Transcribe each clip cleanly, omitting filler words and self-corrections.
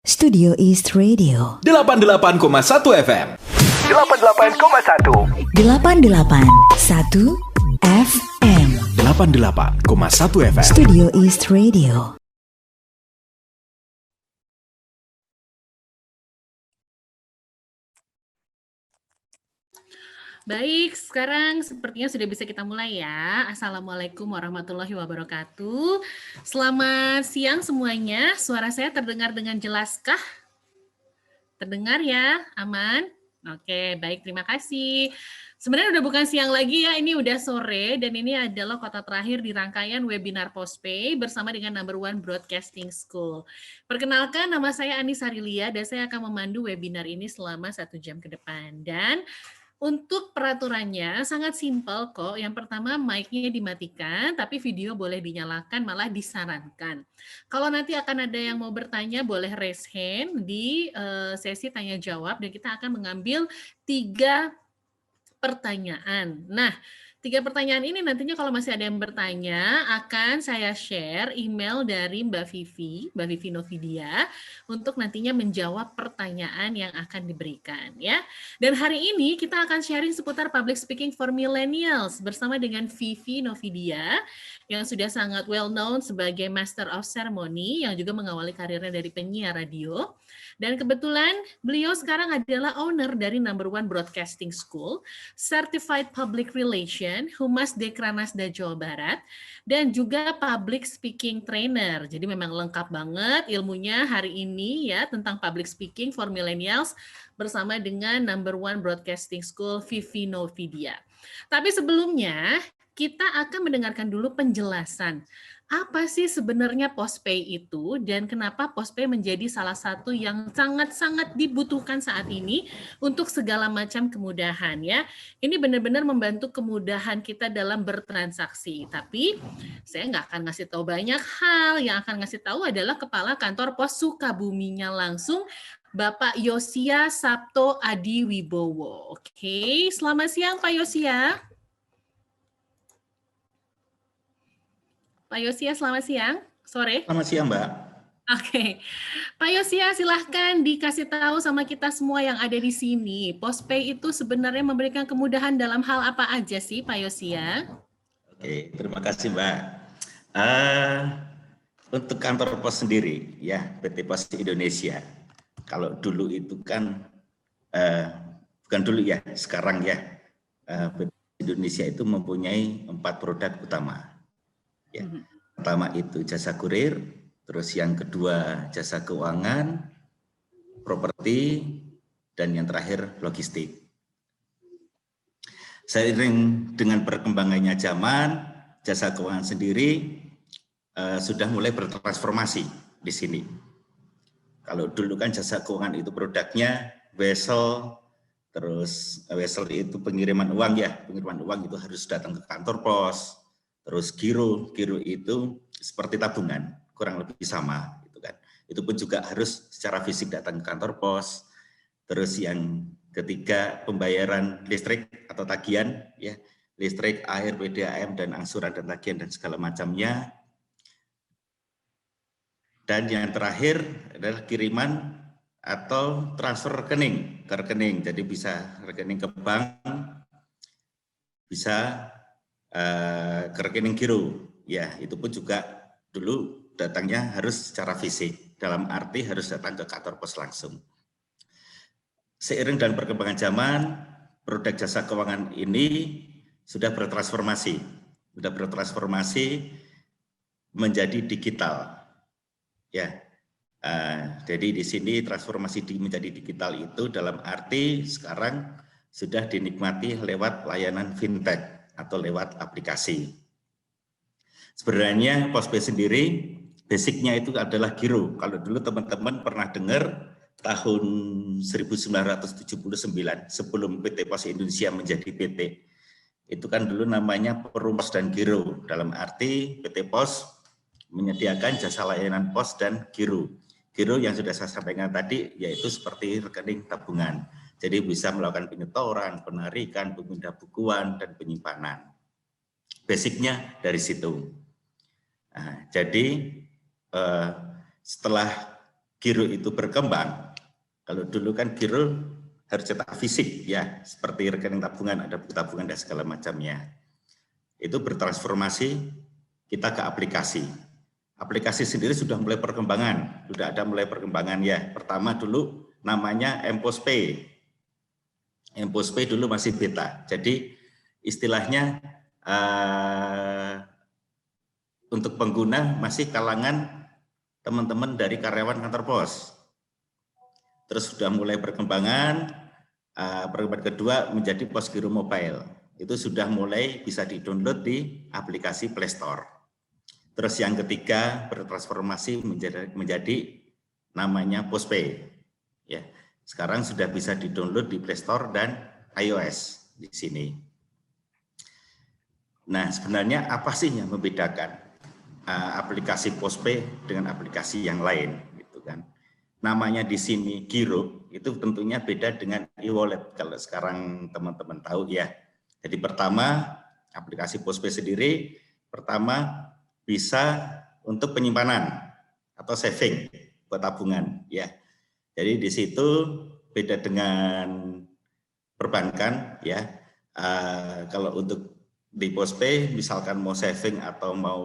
Studio East Radio 88,1 FM. 88,1 88,1 FM 88,1 FM. Studio East Radio. Baik, sekarang sepertinya sudah bisa kita mulai ya. Assalamualaikum warahmatullahi wabarakatuh. Selamat siang semuanya. Suara saya terdengar dengan jelaskah? Terdengar ya? Aman? Oke, baik, terima kasih. Sebenarnya udah bukan siang lagi ya, ini udah sore dan ini adalah kota terakhir di rangkaian webinar Postpay bersama dengan Number One Broadcasting School. Perkenalkan, nama saya Anis Harilia dan saya akan memandu webinar ini selama 1 jam ke depan. Dan untuk peraturannya sangat simpel kok. Yang pertama mic-nya dimatikan, tapi video boleh dinyalakan, malah disarankan. Kalau nanti akan ada yang mau bertanya, boleh raise hand di sesi tanya jawab dan kita akan mengambil 3 pertanyaan. Nah, 3 pertanyaan ini nantinya kalau masih ada yang bertanya, akan saya share email dari Mbak Vivi Novidia, untuk nantinya menjawab pertanyaan yang akan diberikan ya. Dan hari ini kita akan sharing seputar public speaking for millennials bersama dengan Vivi Novidia yang sudah sangat well known sebagai Master of Ceremony yang juga mengawali karirnya dari penyiar radio. Dan kebetulan beliau sekarang adalah owner dari Number One Broadcasting School, Certified Public Relation, Humas Dekranasda Jawa Barat, dan juga Public Speaking Trainer. Jadi memang lengkap banget ilmunya hari ini ya tentang Public Speaking for Millennials bersama dengan Number One Broadcasting School, Vivi Novidia. Tapi sebelumnya kita akan mendengarkan dulu penjelasan. Apa sih sebenarnya Postpay itu dan kenapa Postpay menjadi salah satu yang sangat-sangat dibutuhkan saat ini untuk segala macam kemudahan ya. Ini benar-benar membantu kemudahan kita dalam bertransaksi. Tapi saya nggak akan ngasih tahu banyak hal. Yang akan ngasih tahu adalah Kepala Kantor Pos Sukabuminya langsung, Bapak Yosia Sabto Adi Wibowo. Oke, selamat siang Pak Yosia. Pak Yosia, selamat siang. Sore. Selamat siang, Mbak. Oke. Pak Yosia, silahkan dikasih tahu sama kita semua yang ada di sini. Postpay itu sebenarnya memberikan kemudahan dalam hal apa aja sih, Pak Yosia? Oke, terima kasih, Mbak. Untuk kantor pos sendiri, ya PT Pos Indonesia. Kalau dulu itu kan, bukan dulu ya, sekarang ya, PT Indonesia itu mempunyai 4 produk utama. Ya, pertama itu jasa kurir, terus yang kedua jasa keuangan, properti, dan yang terakhir logistik. Seiring dengan perkembangannya zaman, jasa keuangan sendiri sudah mulai bertransformasi di sini. Kalau dulu kan jasa keuangan itu produknya wesel, terus wesel itu pengiriman uang ya, pengiriman uang itu harus datang ke kantor pos. Terus giro itu seperti tabungan, kurang lebih sama gitu kan. Itu pun juga harus secara fisik datang ke kantor pos. Terus yang ketiga pembayaran listrik atau tagihan ya, listrik, air, PDAM dan angsuran dan tagihan dan segala macamnya. Dan yang terakhir adalah kiriman atau transfer rekening ke rekening. Jadi bisa rekening ke bank, bisa ke rekening giro, ya itu pun juga dulu datangnya harus secara fisik, dalam arti harus datang ke kantor pos langsung. Seiring dan perkembangan zaman, produk jasa keuangan ini sudah bertransformasi menjadi digital, ya. Jadi di sini transformasi menjadi digital itu dalam arti sekarang sudah dinikmati lewat layanan fintech atau lewat aplikasi. Sebenarnya Postpay sendiri basicnya itu adalah giro. Kalau dulu teman-teman pernah dengar tahun 1979 sebelum PT Pos Indonesia menjadi PT, itu kan dulu namanya Perum Pos dan Giro. Dalam arti PT Pos menyediakan jasa layanan pos dan giro. Giro yang sudah saya sampaikan tadi yaitu seperti rekening tabungan. Jadi bisa melakukan penyetoran, penarikan, pemindah bukuan, dan penyimpanan. Basicnya dari situ. Nah, jadi setelah giro itu berkembang, kalau dulu kan giro harus cetak fisik ya, seperti rekening tabungan, ada buku tabungan dan segala macamnya. Itu bertransformasi kita ke aplikasi. Aplikasi sendiri sudah mulai perkembangan, sudah ada mulai perkembangan ya. Pertama dulu namanya M-Postpay. M-Postpay dulu masih beta. Jadi istilahnya untuk pengguna masih kalangan teman-teman dari karyawan kantor pos. Terus sudah mulai perkembangan kedua menjadi Pos Giro Mobile. Itu sudah mulai bisa di-download di aplikasi Play Store. Terus yang ketiga bertransformasi menjadi namanya Postpay. Ya, sekarang sudah bisa di-download di Play Store dan iOS di sini. Nah, sebenarnya apa sih yang membedakan aplikasi Postpay dengan aplikasi yang lain, gitu kan? Namanya di sini Giro, itu tentunya beda dengan e-wallet kalau sekarang teman-teman tahu ya. Jadi pertama aplikasi Postpay sendiri pertama bisa untuk penyimpanan atau saving buat tabungan ya. Jadi di situ beda dengan perbankan ya. Kalau untuk di Postpay misalkan mau saving atau mau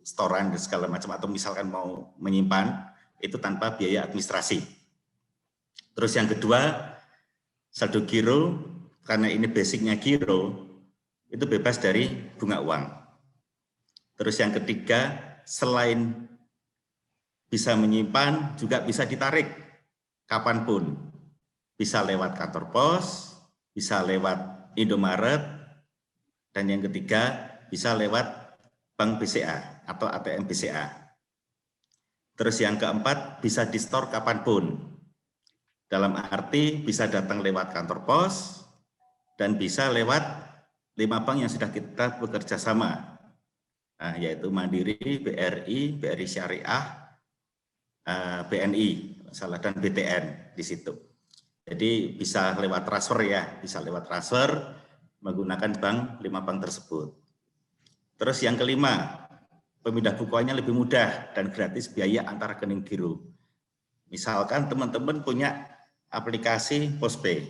storan dan segala macam atau misalkan mau menyimpan itu tanpa biaya administrasi. Terus yang kedua saldo giro, karena ini basicnya giro itu bebas dari bunga uang. Terus yang ketiga, selain bisa menyimpan, juga bisa ditarik kapanpun. Bisa lewat kantor pos, bisa lewat Indomaret, dan yang ketiga bisa lewat Bank BCA atau ATM BCA. Terus yang keempat, bisa di-store kapanpun. Dalam arti bisa datang lewat kantor pos, dan bisa lewat 5 bank yang sudah kita bekerja sama. Nah, yaitu Mandiri, BRI, BRI Syariah, BNI, dan BTN di situ. Jadi bisa lewat transfer ya, bisa lewat transfer menggunakan 5 bank tersebut. Terus yang kelima, pemindah bukuannya lebih mudah dan gratis biaya antar rekening giro. Misalkan teman-teman punya aplikasi Postpay,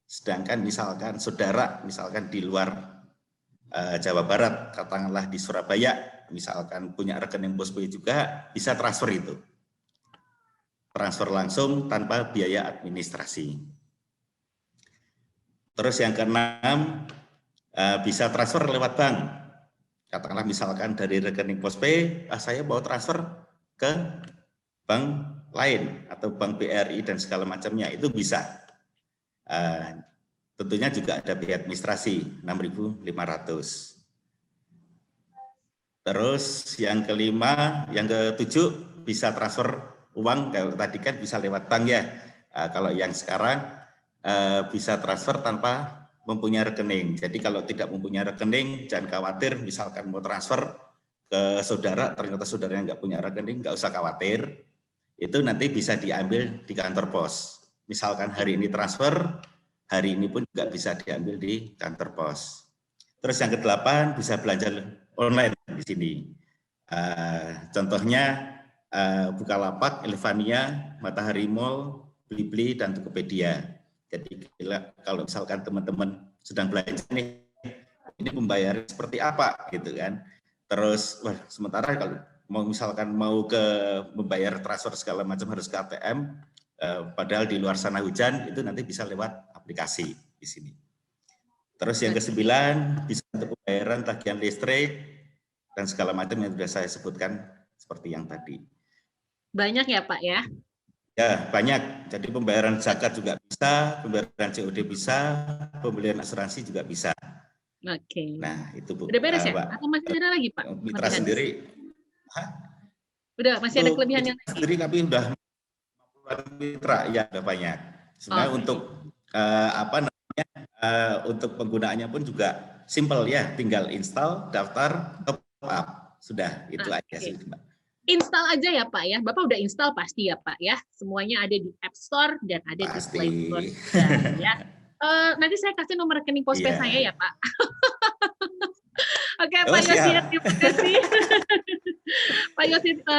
sedangkan misalkan saudara misalkan di luar Jawa Barat, katakanlah di Surabaya, misalkan punya rekening Postpay juga, bisa transfer itu. Transfer langsung tanpa biaya administrasi. Terus yang keenam, bisa transfer lewat bank. Katakanlah misalkan dari rekening Postpay, saya mau transfer ke bank lain atau bank BRI dan segala macamnya, itu bisa. Tentunya juga ada biaya administrasi 6.500. Terus yang kelima, yang ketujuh bisa transfer uang. Kalau tadi kan bisa lewat bank ya. Kalau yang sekarang bisa transfer tanpa mempunyai rekening. Jadi kalau tidak mempunyai rekening, jangan khawatir. Misalkan mau transfer ke saudara, ternyata saudaranya nggak punya rekening, nggak usah khawatir. Itu nanti bisa diambil di kantor pos. Misalkan hari ini transfer, hari ini pun juga bisa diambil di kantor pos. Terus yang ke-8 bisa belanja online di sini. Contohnya Bukalapak, Elevania, Matahari Mall, Blibli, dan Tokopedia. Jadi kalau misalkan teman-teman sedang belanja nih, ini pembayaran seperti apa gitu kan. Terus sementara kalau misalkan mau ke membayar transfer segala macam harus ke ATM, padahal di luar sana hujan, itu nanti bisa lewat aplikasi di sini. Terus yang ke-9 bisa untuk pembayaran tagihan listrik dan segala macam yang sudah saya sebutkan seperti yang tadi. Banyak ya Pak ya? Ya banyak. Jadi pembayaran zakat juga bisa, pembayaran COD bisa, pembelian asuransi juga bisa. Oke. Nah itu Bu. Udah beres ya? Pak. Atau masih ada lagi Pak? Mitra sendiri. Udah masih ada kelebihan yang lain? Sendiri tapi udah mitra ya udah banyak. Sebenarnya untuk untuk penggunaannya pun juga simple ya, tinggal install, daftar, top up, sudah itu aja sih Mbak. Install aja ya Pak ya, Bapak udah install pasti ya Pak ya, semuanya ada di App Store dan ada di Play Store ya. Nanti saya kasih nomor rekening Postpay saya ya Pak. Oke, Oh, Pak Yosia, siap. terima kasih.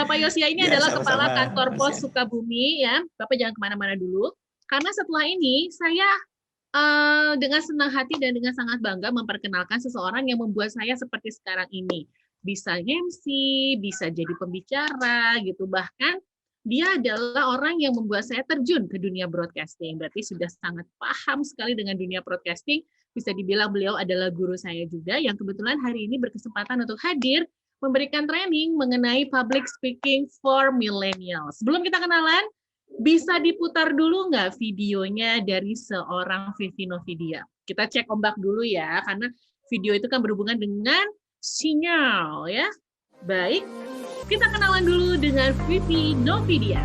Pak Yosia ini Ya, adalah sama-sama, Kepala Kantor Mas Pos Yan. Sukabumi ya. Bapak jangan kemana-mana dulu. Karena setelah ini saya dengan senang hati dan dengan sangat bangga memperkenalkan seseorang yang membuat saya seperti sekarang ini. Bisa MC, bisa jadi pembicara gitu. Bahkan dia adalah orang yang membuat saya terjun ke dunia broadcasting. Berarti sudah sangat paham sekali dengan dunia broadcasting. Bisa dibilang beliau adalah guru saya juga yang kebetulan hari ini berkesempatan untuk hadir memberikan training mengenai public speaking for millennials. Sebelum kita kenalan, bisa diputar dulu nggak videonya dari seorang Vivi Novidia? Kita cek ombak dulu ya, karena video itu kan berhubungan dengan sinyal ya. Baik, kita kenalan dulu dengan Vivi Novidia.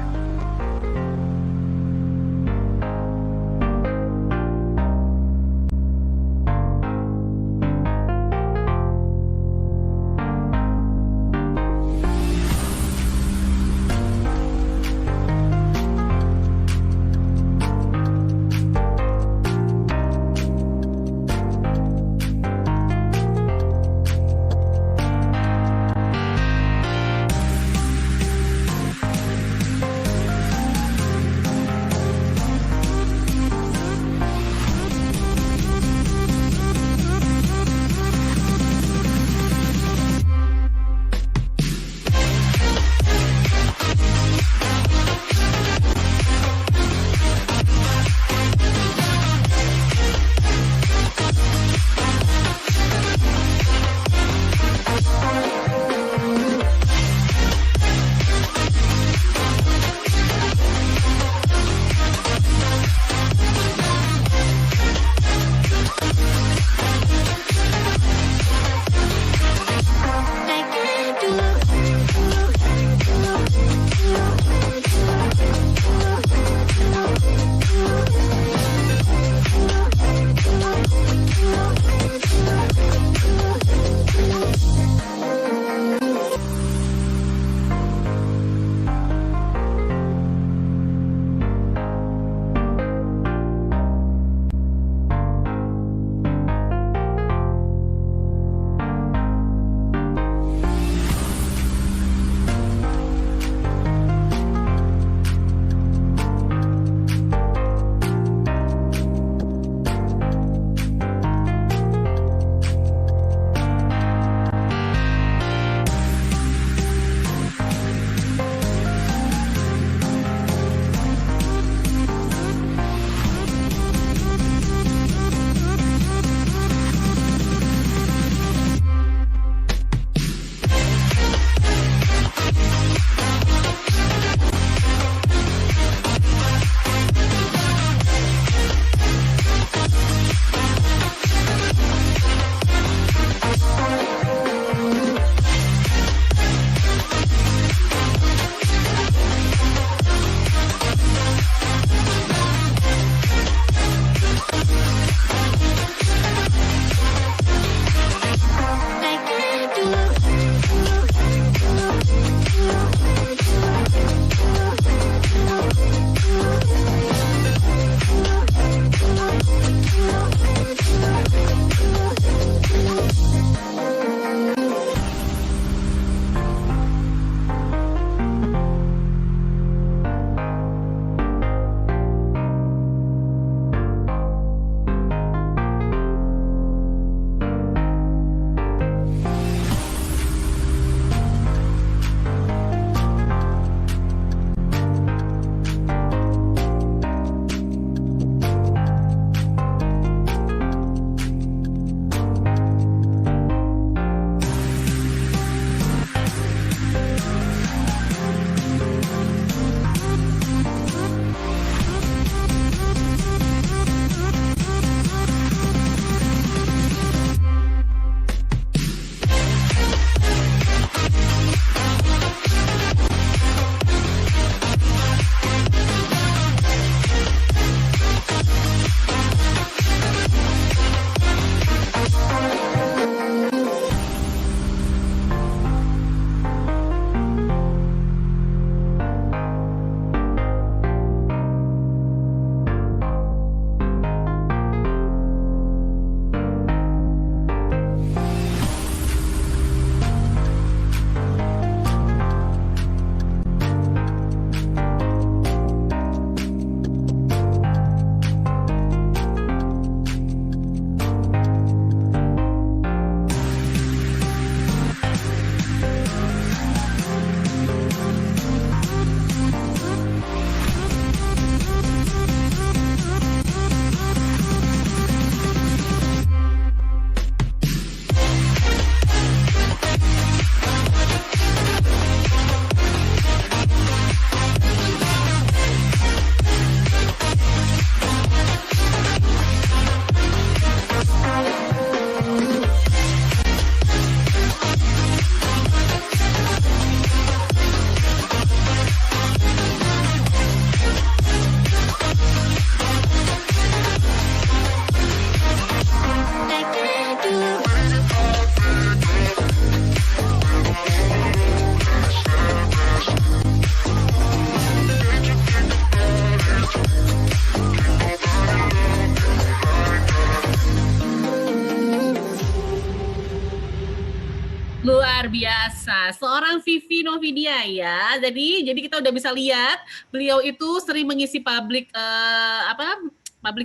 Luar biasa, seorang Vivi Novidia ya. Jadi kita udah bisa lihat beliau itu sering mengisi public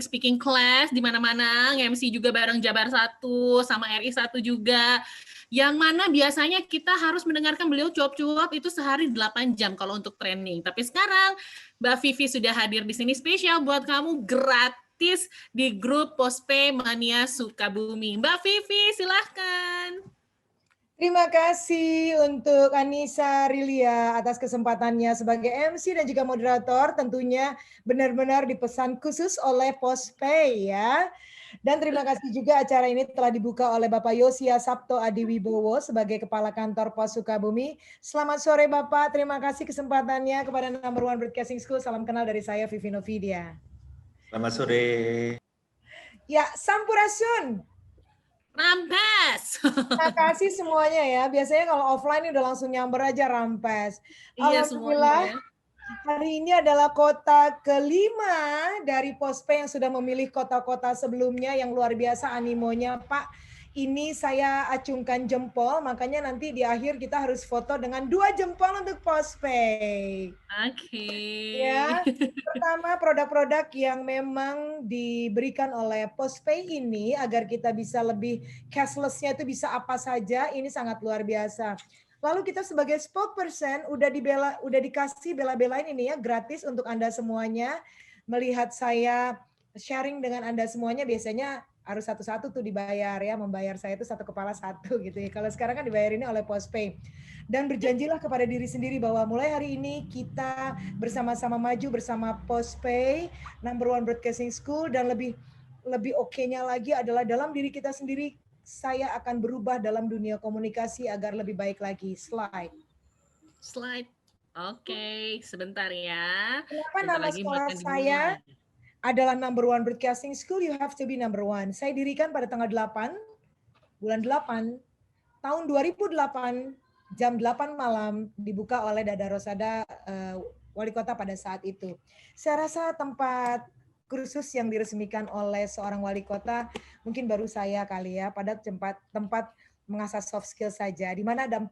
speaking class di mana-mana, nge-MC juga bareng Jabar 1 sama RI 1 juga. Yang mana biasanya kita harus mendengarkan beliau cuap-cuap itu sehari 8 jam kalau untuk training. Tapi sekarang Mbak Vivi sudah hadir di sini spesial buat kamu gratis di grup Postpay Mania Sukabumi. Mbak Vivi, silahkan. Terima kasih untuk Anissa Rilia atas kesempatannya sebagai MC dan juga moderator, tentunya benar-benar dipesan khusus oleh Postpay ya. Dan terima kasih juga acara ini telah dibuka oleh Bapak Yosia Sabto Adiwibowo sebagai Kepala Kantor Pos Sukabumi. Selamat sore Bapak, terima kasih kesempatannya kepada Number One Broadcasting School. Salam kenal dari saya Vivi Novidia. Selamat sore. Ya, Sampurasun. Rampes. Terima kasih semuanya ya. Biasanya kalau offline udah langsung nyamber aja Rampes. Iya, Alhamdulillah. Hari ini adalah kota kelima dari Postpay yang sudah memilih kota-kota sebelumnya yang luar biasa animonya. Pak, ini saya acungkan jempol, makanya nanti di akhir kita harus foto dengan 2 jempol untuk Postpay. Oke. Ya, pertama produk-produk yang memang diberikan oleh Postpay ini agar kita bisa lebih cashless-nya itu bisa apa saja, ini sangat luar biasa. Lalu kita sebagai spokesperson udah dikasih bela-belain ini ya gratis untuk Anda semuanya. Melihat saya sharing dengan Anda semuanya biasanya harus satu-satu tuh dibayar ya, membayar saya itu satu kepala satu gitu ya. Kalau sekarang kan dibayar ini oleh Postpay. Dan berjanjilah kepada diri sendiri bahwa mulai hari ini kita bersama-sama maju bersama Postpay, Number One Broadcasting School, dan lebih oke-nya lagi adalah dalam diri kita sendiri, saya akan berubah dalam dunia komunikasi agar lebih baik lagi. Slide. Oke, sebentar ya. Kenapa nama sekolah saya adalah Number One Broadcasting School? You have to be number one. Saya dirikan pada tanggal 8, bulan 8, tahun 2008, jam 8 malam, dibuka oleh Dada Rosada, wali kota pada saat itu. Saya rasa tempat kursus yang diresmikan oleh seorang wali kota mungkin baru saya kali ya, pada tempat mengasah soft skill saja, di mana ada 4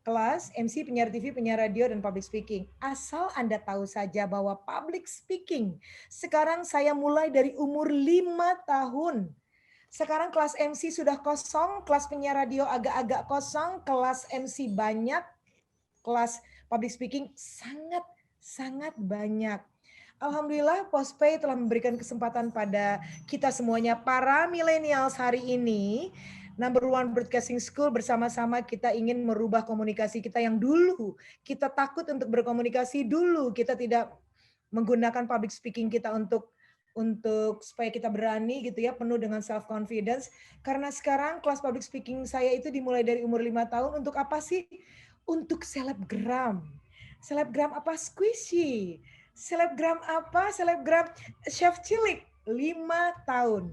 kelas, MC, penyiar TV, penyiar radio, dan public speaking. Asal Anda tahu saja bahwa public speaking, sekarang saya mulai dari umur 5 tahun. Sekarang kelas MC sudah kosong, kelas penyiar radio agak-agak kosong, kelas MC banyak, kelas public speaking sangat banyak. Alhamdulillah Postpay telah memberikan kesempatan pada kita semuanya, para millennials hari ini, Number One Broadcasting School bersama-sama kita ingin merubah komunikasi kita yang dulu. Kita takut untuk berkomunikasi dulu. Kita tidak menggunakan public speaking kita untuk supaya kita berani gitu ya, penuh dengan self confidence. Karena sekarang kelas public speaking saya itu dimulai dari umur 5 tahun. Untuk apa sih? Untuk selebgram. Selebgram apa? Squishy. Selebgram apa? Selebgram Chef Cilik. 5 tahun.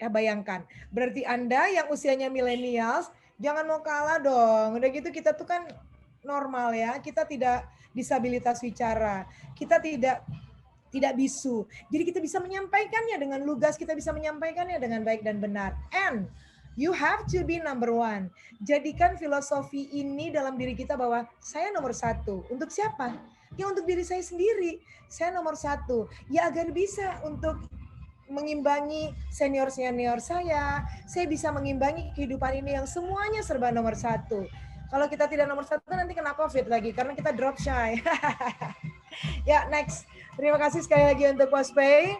Ya bayangkan, berarti Anda yang usianya millennials, jangan mau kalah dong. Udah gitu kita tuh kan normal ya, kita tidak disabilitas bicara, kita tidak bisu. Jadi kita bisa menyampaikannya dengan lugas, kita bisa menyampaikannya dengan baik dan benar. And you have to be number one. Jadikan filosofi ini dalam diri kita bahwa saya nomor 1. Untuk siapa? Ya untuk diri saya sendiri. Saya nomor 1. Ya agar bisa untuk mengimbangi senior-senior saya bisa mengimbangi kehidupan ini yang semuanya serba nomor 1. Kalau kita tidak nomor 1 nanti kena COVID lagi karena kita drop shy. Ya, next. Terima kasih sekali lagi untuk Postpay.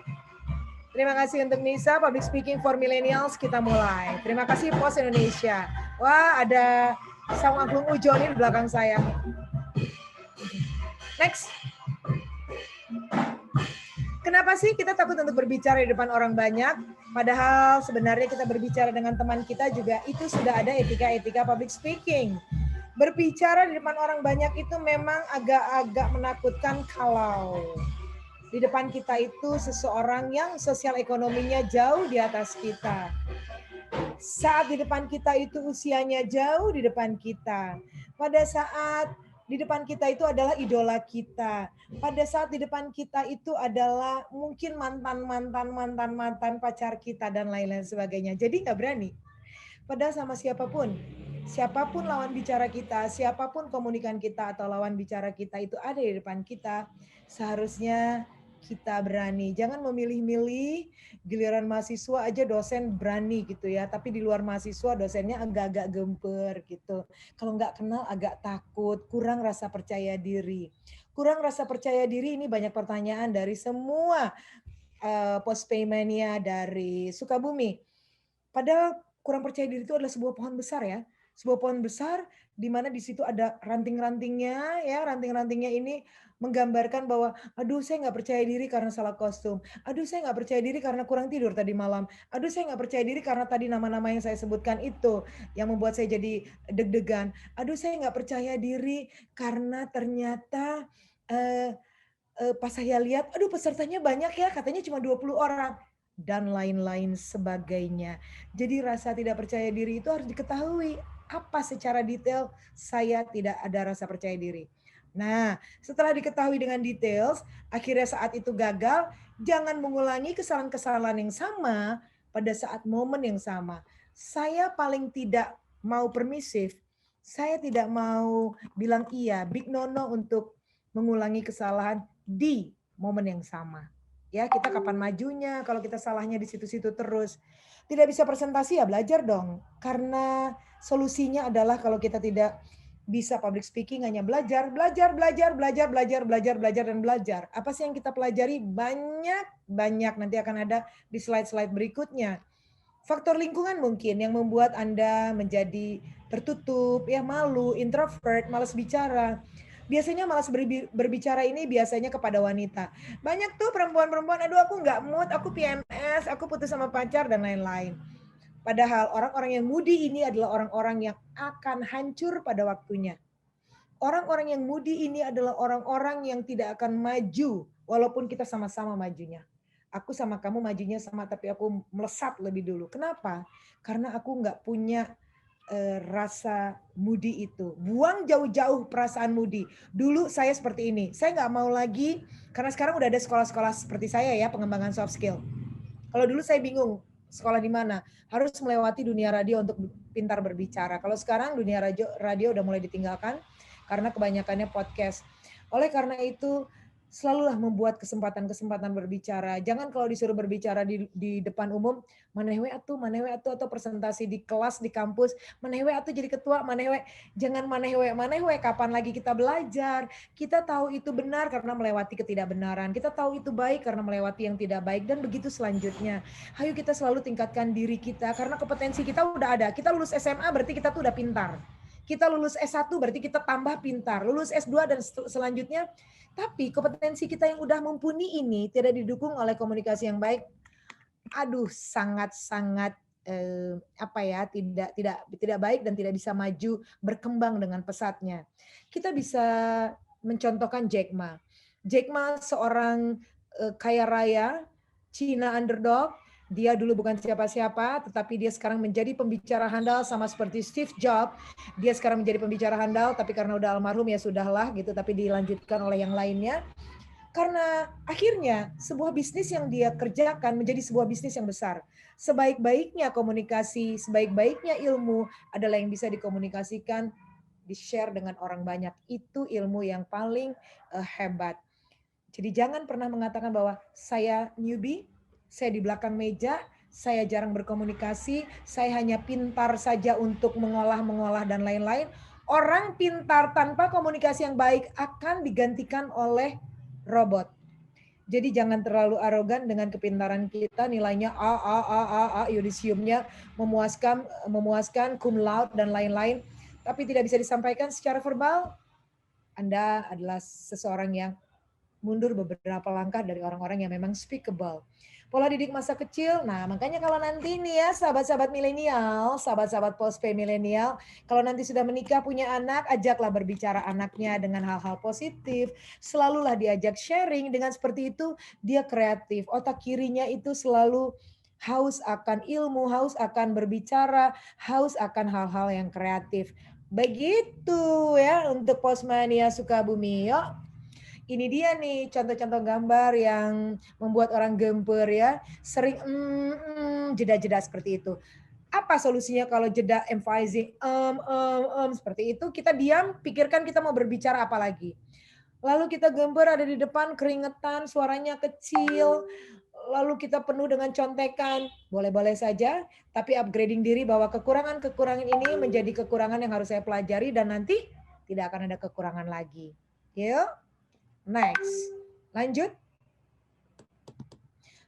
Terima kasih untuk Nisa, Public Speaking for Millennials, kita mulai. Terima kasih Pos Indonesia. Wah, ada Sang Agung Ujo ini di belakang saya. Next. Kenapa sih kita takut untuk berbicara di depan orang banyak? Padahal sebenarnya kita berbicara dengan teman kita juga itu sudah ada etika-etika public speaking. Berbicara di depan orang banyak itu memang agak-agak menakutkan kalau di depan kita itu seseorang yang sosial ekonominya jauh di atas kita. Saat di depan kita itu usianya jauh di depan kita. Pada saat di depan kita itu adalah idola kita. Pada saat di depan kita itu adalah mungkin mantan pacar kita dan lain-lain sebagainya. Jadi nggak berani. Padahal sama siapapun. siapapun lawan bicara kita, siapapun komunikan kita atau lawan bicara kita itu ada di depan kita, seharusnya kita berani. Jangan memilih-milih, giliran mahasiswa aja dosen berani gitu ya, tapi di luar mahasiswa dosennya agak-agak gemper gitu. Kalau nggak kenal agak takut, kurang rasa percaya diri. Kurang rasa percaya diri ini banyak pertanyaan dari semua Postpaymania dari Sukabumi. Padahal kurang percaya diri itu adalah sebuah pohon besar ya. Sebuah pohon besar di mana di situ ada ranting-rantingnya ya, ranting-rantingnya ini menggambarkan bahwa aduh saya nggak percaya diri karena salah kostum. Aduh saya nggak percaya diri karena kurang tidur tadi malam. Aduh saya nggak percaya diri karena tadi nama-nama yang saya sebutkan itu yang membuat saya jadi deg-degan. Aduh saya nggak percaya diri karena ternyata pas saya lihat, aduh pesertanya banyak ya, katanya cuma 20 orang, dan lain-lain sebagainya. Jadi rasa tidak percaya diri itu harus diketahui apa secara detail saya tidak ada rasa percaya diri. Nah, setelah diketahui dengan details, akhirnya saat itu gagal, jangan mengulangi kesalahan-kesalahan yang sama pada saat momen yang sama. Saya paling tidak mau permisif, saya tidak mau bilang iya, big no-no untuk mengulangi kesalahan di momen yang sama. Ya, kita kapan majunya kalau kita salahnya di situ-situ terus. Tidak bisa presentasi ya belajar dong. Karena solusinya adalah kalau kita tidak bisa public speaking hanya belajar dan belajar. Apa sih yang kita pelajari? Banyak nanti akan ada di slide-slide berikutnya. Faktor lingkungan mungkin yang membuat Anda menjadi tertutup, ya malu, introvert, malas bicara. Biasanya malas berbicara ini biasanya kepada wanita. Banyak tuh perempuan-perempuan, aduh aku nggak mood, aku PMS, aku putus sama pacar, dan lain-lain. Padahal orang-orang yang moody ini adalah orang-orang yang akan hancur pada waktunya. Orang-orang yang moody ini adalah orang-orang yang tidak akan maju, walaupun kita sama-sama majunya. Aku sama kamu majunya sama, tapi aku melesat lebih dulu. Kenapa? Karena aku nggak punya rasa moody itu. Buang jauh-jauh perasaan moody. Dulu saya seperti ini. Saya nggak mau lagi, karena sekarang udah ada sekolah-sekolah seperti saya ya, pengembangan soft skill. Kalau dulu saya bingung, sekolah di mana? Harus melewati dunia radio untuk pintar berbicara. Kalau sekarang dunia radio udah mulai ditinggalkan, karena kebanyakannya podcast. Oleh karena itu, selalulah membuat kesempatan-kesempatan berbicara. Jangan kalau disuruh berbicara di depan umum, manewe atuh atau presentasi di kelas, di kampus, manewe atuh jadi ketua, manewe. Jangan manewe, kapan lagi kita belajar? Kita tahu itu benar karena melewati ketidakbenaran. Kita tahu itu baik karena melewati yang tidak baik, dan begitu selanjutnya. Ayo kita selalu tingkatkan diri kita, karena kompetensi kita udah ada. Kita lulus SMA berarti kita tuh udah pintar. Kita lulus S1 berarti kita tambah pintar. Lulus S2 dan selanjutnya. Tapi kompetensi kita yang udah mumpuni ini tidak didukung oleh komunikasi yang baik. Aduh, sangat-sangat tidak baik dan tidak bisa maju berkembang dengan pesatnya. Kita bisa mencontohkan Jack Ma. Jack Ma seorang kaya raya, Cina underdog. Dia dulu bukan siapa-siapa, tetapi dia sekarang menjadi pembicara handal sama seperti Steve Jobs. Dia sekarang menjadi pembicara handal, tapi karena udah almarhum ya sudahlah gitu, tapi dilanjutkan oleh yang lainnya. Karena akhirnya sebuah bisnis yang dia kerjakan menjadi sebuah bisnis yang besar. Sebaik-baiknya komunikasi, sebaik-baiknya ilmu adalah yang bisa dikomunikasikan, di-share dengan orang banyak. Itu ilmu yang paling hebat. Jadi jangan pernah mengatakan bahwa saya newbie, saya di belakang meja, saya jarang berkomunikasi, saya hanya pintar saja untuk mengolah dan lain-lain. Orang pintar tanpa komunikasi yang baik akan digantikan oleh robot. Jadi jangan terlalu arogan dengan kepintaran kita, nilainya A, yudisiumnya memuaskan, cum laude dan lain-lain, tapi tidak bisa disampaikan secara verbal. Anda adalah seseorang yang mundur beberapa langkah dari orang-orang yang memang speakable. Pola didik masa kecil, nah makanya kalau nanti nih ya sahabat-sahabat milenial, sahabat-sahabat postpay milenial, kalau nanti sudah menikah punya anak, ajaklah berbicara anaknya dengan hal-hal positif, selalulah diajak sharing, dengan seperti itu dia kreatif, otak kirinya itu selalu haus akan ilmu, haus akan berbicara, haus akan hal-hal yang kreatif. Begitu ya untuk Postmania Sukabumi, yuk. Ini dia nih contoh-contoh gambar yang membuat orang gemper ya. Sering jeda-jeda seperti itu. Apa solusinya kalau jeda emphasizing seperti itu? Kita diam, pikirkan kita mau berbicara apa lagi. Lalu kita gembar ada di depan, keringetan, suaranya kecil, lalu kita penuh dengan contekan. Boleh-boleh saja, tapi upgrading diri bahwa kekurangan-kekurangan ini menjadi kekurangan yang harus saya pelajari dan nanti tidak akan ada kekurangan lagi. Yuk, next. Lanjut.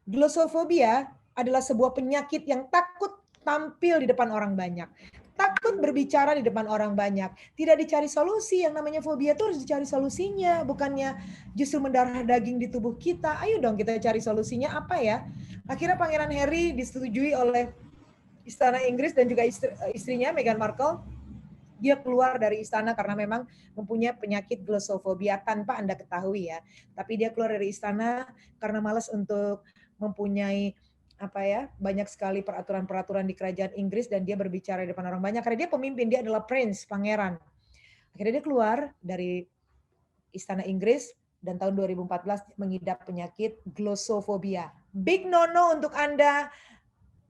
Glossophobiya adalah sebuah penyakit yang takut tampil di depan orang banyak. Takut berbicara di depan orang banyak. Tidak dicari solusi. Yang namanya fobia itu harus dicari solusinya. Bukannya justru mendarah daging di tubuh kita. Ayo dong kita cari solusinya apa ya. Akhirnya Pangeran Harry disetujui oleh Istana Inggris dan juga istrinya Meghan Markle. Dia keluar dari istana karena memang mempunyai penyakit glossophobiya tanpa Anda ketahui ya. Tapi dia keluar dari istana karena malas untuk mempunyai banyak sekali peraturan-peraturan di kerajaan Inggris dan dia berbicara di depan orang banyak karena dia pemimpin, dia adalah prince, pangeran. Akhirnya dia keluar dari istana Inggris dan tahun 2014 mengidap penyakit glossophobiya. Big no-no untuk Anda.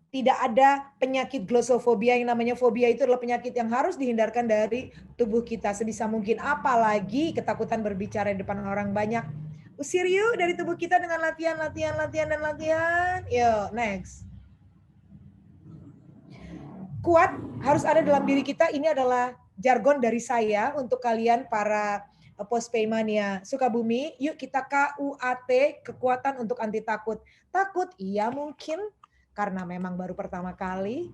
Tidak ada penyakit glossophobiya. Yang namanya fobia itu adalah penyakit yang harus dihindarkan dari tubuh kita sebisa mungkin. Apalagi ketakutan berbicara di depan orang banyak. Usir yuk dari tubuh kita dengan latihan. Yuk, next. Kuat harus ada dalam diri kita. Ini adalah jargon dari saya untuk kalian para Postpay Mania Sukabumi. Yuk kita KUAT, kekuatan untuk anti takut. Takut, iya mungkin karena memang baru pertama kali.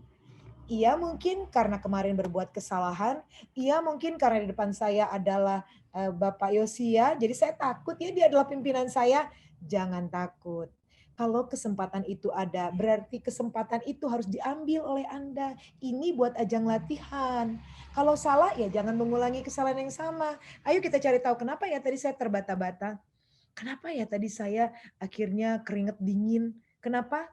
Iya mungkin karena kemarin berbuat kesalahan. Iya mungkin karena di depan saya adalah Bapak Yosia. Jadi saya takut ya, dia adalah pimpinan saya. Jangan takut. Kalau kesempatan itu ada, berarti kesempatan itu harus diambil oleh Anda. Ini buat ajang latihan. Kalau salah ya jangan mengulangi kesalahan yang sama. Ayo kita cari tahu kenapa ya tadi saya terbata-bata. Kenapa ya tadi saya akhirnya keringat dingin. Kenapa?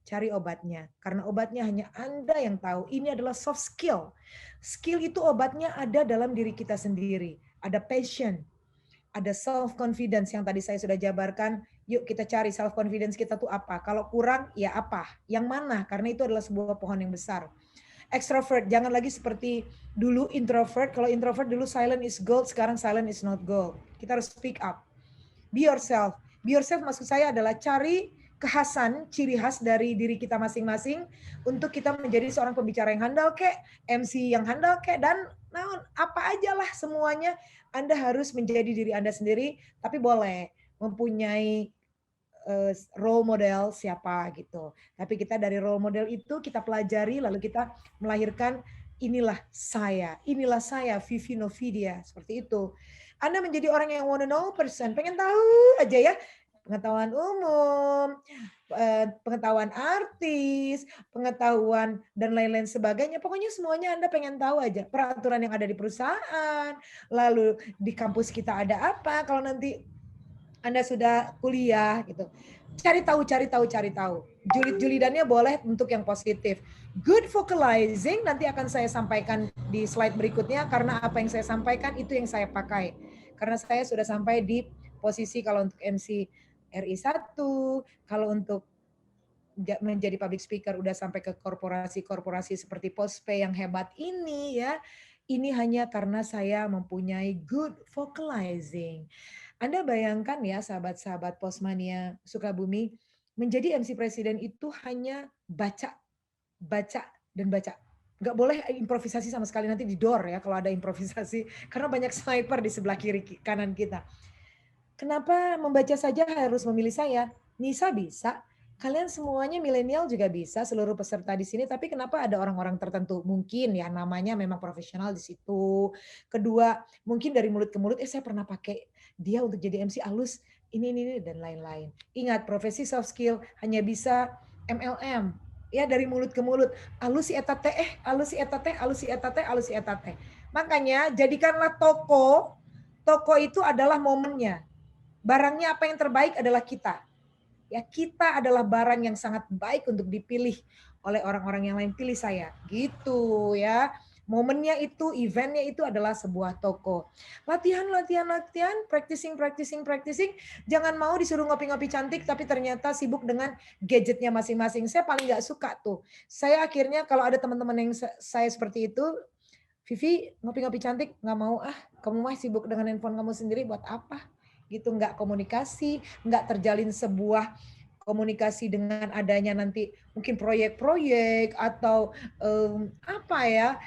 Cari obatnya. Karena obatnya hanya Anda yang tahu. Ini adalah soft skill. Skill itu obatnya ada dalam diri kita sendiri. Ada passion. Ada self-confidence yang tadi saya sudah jabarkan. Yuk kita cari self-confidence kita tuh apa. Kalau kurang, ya apa. Yang mana? Karena itu adalah sebuah pohon yang besar. Extrovert, jangan lagi seperti dulu introvert. Kalau introvert dulu silent is gold, sekarang silent is not gold. Kita harus speak up. Be yourself. Be yourself maksud saya adalah cari kekhasan, ciri khas dari diri kita masing-masing untuk kita menjadi seorang pembicara yang handal kek, MC yang handal kek, dan apa aja lah semuanya. Anda harus menjadi diri Anda sendiri, tapi boleh mempunyai role model siapa gitu. Tapi kita dari role model itu kita pelajari, lalu kita melahirkan inilah saya, Vivi Novidia, seperti itu. Anda menjadi orang yang wanna know person, pengen tahu aja ya. Pengetahuan umum, pengetahuan artis, pengetahuan dan lain-lain sebagainya. Pokoknya semuanya Anda pengen tahu aja. Peraturan yang ada di perusahaan, lalu di kampus kita ada apa, kalau nanti Anda sudah kuliah gitu. Cari tahu. Julid-julidannya boleh untuk yang positif. Good vocalizing nanti akan saya sampaikan di slide berikutnya karena apa yang saya sampaikan itu yang saya pakai. Karena saya sudah sampai di posisi kalau untuk MC RI 1, kalau untuk menjadi public speaker udah sampai ke korporasi-korporasi seperti Postpay yang hebat ini ya. Ini hanya karena saya mempunyai good vocalizing. Anda bayangkan ya sahabat-sahabat Postmania Sukabumi, menjadi MC Presiden itu hanya baca. Nggak boleh improvisasi sama sekali, nanti didor ya kalau ada improvisasi. Karena banyak sniper di sebelah kiri kanan kita. Kenapa membaca saja harus memilih saya? Nisa bisa. Kalian semuanya milenial juga bisa, seluruh peserta di sini. Tapi kenapa ada orang-orang tertentu? Mungkin ya namanya memang profesional di situ. Kedua, mungkin dari mulut ke mulut, saya pernah pakai dia untuk jadi MC alus, ini dan lain-lain. Ingat, profesi soft skill hanya bisa MLM. Ya dari mulut ke mulut. Alus si eta teh, alus si eta teh. Makanya jadikanlah toko. Toko itu adalah momennya. Barangnya apa yang terbaik adalah kita. Ya, kita adalah barang yang sangat baik untuk dipilih oleh orang-orang yang lain. Pilih saya, gitu ya. Momennya itu, eventnya itu adalah sebuah toko. Latihan, practicing. Jangan mau disuruh ngopi-ngopi cantik, tapi ternyata sibuk dengan gadgetnya masing-masing. Saya paling nggak suka tuh. Saya akhirnya kalau ada teman-teman yang saya seperti itu, Vivi ngopi-ngopi cantik, nggak mau kamu mah sibuk dengan handphone kamu sendiri, buat apa? Gitu, nggak komunikasi, nggak terjalin sebuah komunikasi dengan adanya nanti mungkin proyek-proyek atau apa ya,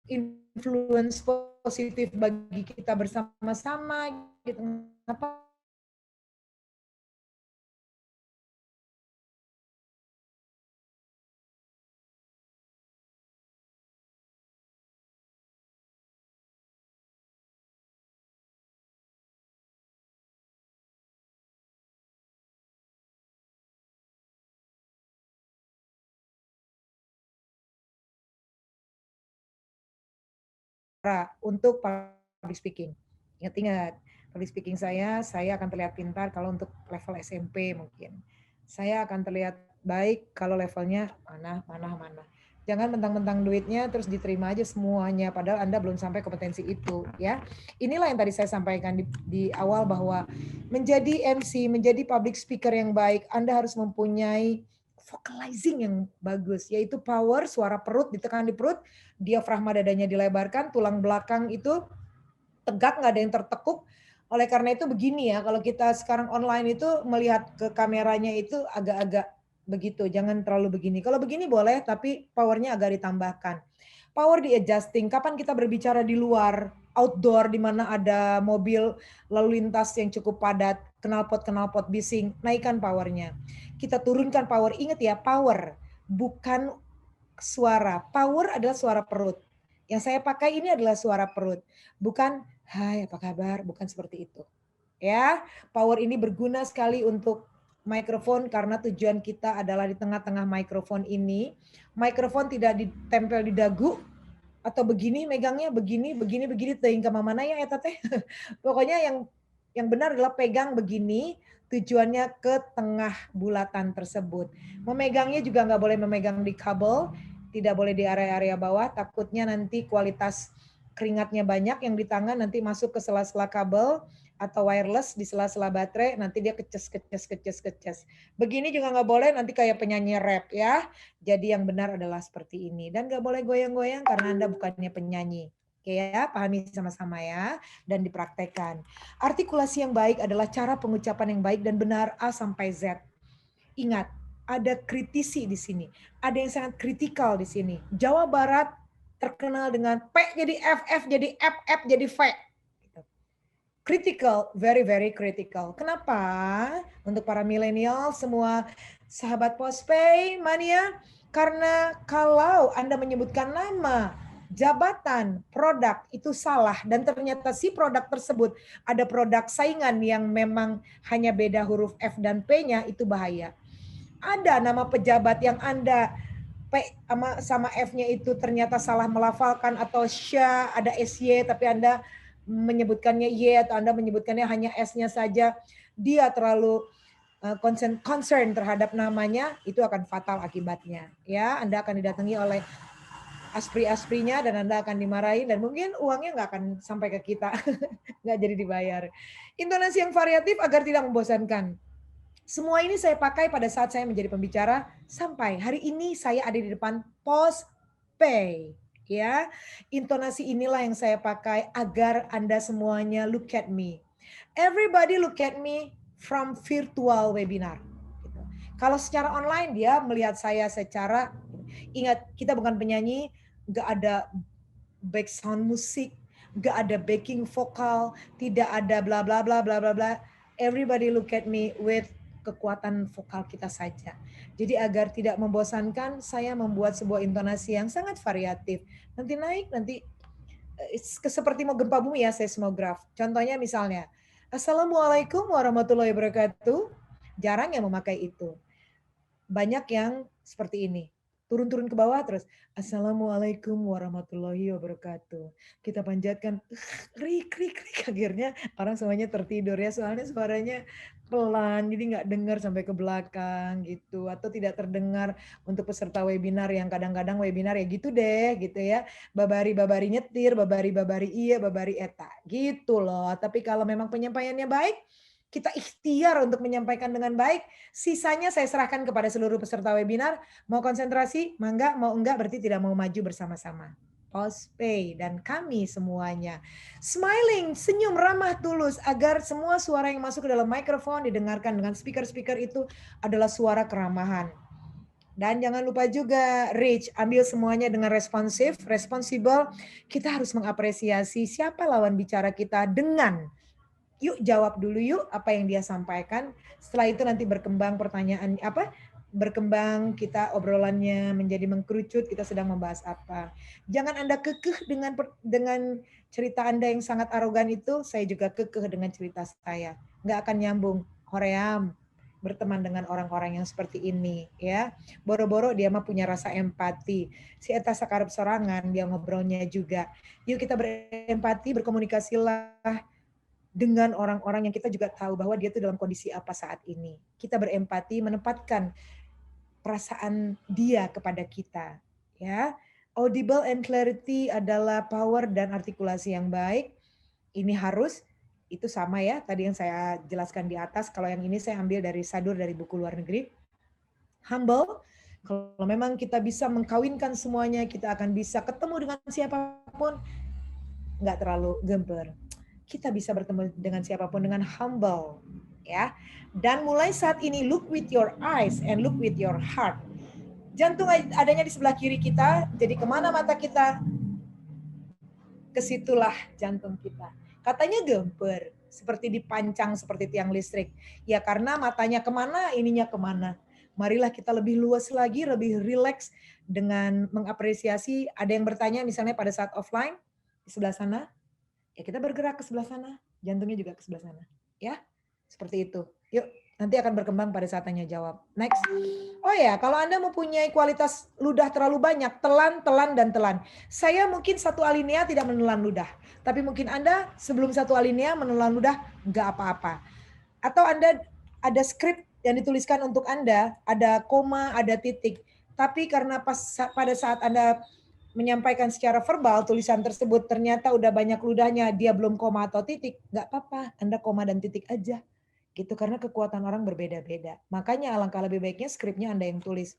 influence positif bagi kita bersama-sama gitu. Apa untuk public speaking. Ingat-ingat, public speaking saya akan terlihat pintar kalau untuk level SMP mungkin. Saya akan terlihat baik kalau levelnya mana. Jangan mentang-mentang duitnya terus diterima aja semuanya, padahal Anda belum sampai kompetensi itu, ya. Inilah yang tadi saya sampaikan di awal bahwa menjadi MC, menjadi public speaker yang baik, Anda harus mempunyai vocalizing yang bagus, yaitu power, suara perut, ditekan di perut, diafragma dadanya dilebarkan, tulang belakang itu tegak, nggak ada yang tertekuk. Oleh karena itu begini ya, kalau kita sekarang online itu melihat ke kameranya itu agak-agak begitu, jangan terlalu begini. Kalau begini boleh, tapi powernya agak ditambahkan. Power di adjusting, kapan kita berbicara di luar, outdoor, di mana ada mobil lalu lintas yang cukup padat, knalpot bising, naikkan powernya. Kita turunkan power, ingat ya, power, bukan suara. Power adalah suara perut. Yang saya pakai ini adalah suara perut, bukan hai apa kabar, bukan seperti itu. Ya, power ini berguna sekali untuk mikrofon karena tujuan kita adalah di tengah-tengah mikrofon ini. Mikrofon tidak ditempel di dagu atau begini megangnya begini teuing ka mana ya eta teh. Pokoknya yang benar adalah pegang begini, tujuannya ke tengah bulatan tersebut. Memegangnya juga nggak boleh memegang di kabel, tidak boleh di area-area bawah, takutnya nanti kualitas keringatnya banyak yang di tangan nanti masuk ke sela-sela kabel atau wireless di sela-sela baterai, nanti dia keces. Begini juga nggak boleh, nanti kayak penyanyi rap ya. Jadi yang benar adalah seperti ini. Dan nggak boleh goyang-goyang karena Anda bukannya penyanyi. Oke ya, pahami sama-sama ya, dan dipraktekkan. Artikulasi yang baik adalah cara pengucapan yang baik dan benar A sampai Z. Ingat, ada kritisi di sini. Ada yang sangat kritikal di sini. Jawa Barat terkenal dengan P jadi F, F jadi F, F jadi V. Critical, very, very critical. Kenapa? Untuk para milenial, semua sahabat Postpay Mania, karena kalau Anda menyebutkan nama, jabatan, produk itu salah dan ternyata si produk tersebut ada produk saingan yang memang hanya beda huruf F dan P-nya, itu bahaya. Ada nama pejabat yang Anda P sama F-nya itu ternyata salah melafalkan atau Sya, ada SY tapi Anda menyebutkannya Y atau Anda menyebutkannya hanya S-nya saja, dia terlalu concern terhadap namanya, itu akan fatal akibatnya. Ya, Anda akan didatangi oleh aspri-asprinya dan Anda akan dimarahi dan mungkin uangnya nggak akan sampai ke kita, nggak jadi dibayar. Intonasi yang variatif agar tidak membosankan. Semua ini saya pakai pada saat saya menjadi pembicara sampai hari ini saya ada di depan Postpay. Ya, intonasi inilah yang saya pakai agar Anda semuanya look at me. Everybody look at me from virtual webinar. Gitu. Kalau secara online dia melihat saya secara, ingat kita bukan penyanyi, nggak ada background musik, nggak ada backing vokal, tidak ada bla bla bla bla bla bla. Everybody look at me with kekuatan vokal kita saja. Jadi agar tidak membosankan, saya membuat sebuah intonasi yang sangat variatif. Nanti naik, nanti seperti mau gempa bumi ya, seismograf. Contohnya misalnya, Assalamualaikum warahmatullahi wabarakatuh. Jarang yang memakai itu. Banyak yang seperti ini. turun-turun ke bawah terus. Assalamualaikum warahmatullahi wabarakatuh. Kita panjatkan, krik. Akhirnya orang semuanya tertidur ya, soalnya suaranya pelan, jadi nggak dengar sampai ke belakang gitu. Atau tidak terdengar untuk peserta webinar yang kadang-kadang webinar ya gitu deh gitu ya. Babari-babari nyetir, babari-babari iya, babari eta gitu loh. Tapi kalau memang penyampaiannya baik, kita ikhtiar untuk menyampaikan dengan baik, sisanya saya serahkan kepada seluruh peserta webinar. Mau konsentrasi, mangga, mau enggak berarti tidak mau maju bersama-sama. Postpay dan kami semuanya. Smiling, senyum ramah tulus agar semua suara yang masuk ke dalam mikrofon didengarkan dengan speaker-speaker itu adalah suara keramahan. Dan jangan lupa juga reach, ambil semuanya dengan responsif, responsible. Kita harus mengapresiasi siapa lawan bicara kita dengan yuk jawab dulu yuk apa yang dia sampaikan. Setelah itu nanti berkembang pertanyaan berkembang kita obrolannya menjadi mengkerucut, kita sedang membahas apa. Jangan Anda kekeh dengan cerita Anda yang sangat arogan itu, saya juga kekeh dengan cerita saya. Nggak akan nyambung. Hoream berteman dengan orang-orang yang seperti ini ya. Boro-boro dia mah punya rasa empati. Si eta sakarep sorangan dia ngobrolnya juga. Yuk kita berempati, berkomunikasilah dengan orang-orang yang kita juga tahu bahwa dia itu dalam kondisi apa saat ini. Kita berempati, menempatkan perasaan dia kepada kita. Ya, audible and clarity adalah power dan artikulasi yang baik. Ini harus, itu sama ya, tadi yang saya jelaskan di atas. Kalau yang ini saya ambil dari Sadur dari buku luar negeri. Humble, kalau memang kita bisa mengkawinkan semuanya, kita akan bisa ketemu dengan siapapun, nggak terlalu gemper. Kita bisa bertemu dengan siapapun dengan humble, ya. Dan mulai saat ini look with your eyes and look with your heart. Jantung adanya di sebelah kiri kita, jadi kemana mata kita, kesitulah jantung kita. Katanya gemper, seperti dipancang seperti tiang listrik. Ya karena matanya kemana, ininya kemana. Marilah kita lebih luas lagi, lebih rileks dengan mengapresiasi. Ada yang bertanya misalnya pada saat offline, di sebelah sana, ya kita bergerak ke sebelah sana, jantungnya juga ke sebelah sana. Ya, seperti itu. Yuk, nanti akan berkembang pada saat tanya jawab. Next. Oh ya, kalau Anda mempunyai kualitas ludah terlalu banyak, telan, dan telan. Saya mungkin satu alinea tidak menelan ludah. Tapi mungkin Anda sebelum satu alinea menelan ludah, nggak apa-apa. Atau Anda ada skrip yang dituliskan untuk Anda, ada koma, ada titik. Tapi karena pada saat Anda menyampaikan secara verbal tulisan tersebut ternyata udah banyak ludahnya, dia belum koma atau titik, nggak apa-apa, Anda koma dan titik aja. Gitu, karena kekuatan orang berbeda-beda. Makanya alangkah lebih baiknya skripnya Anda yang tulis.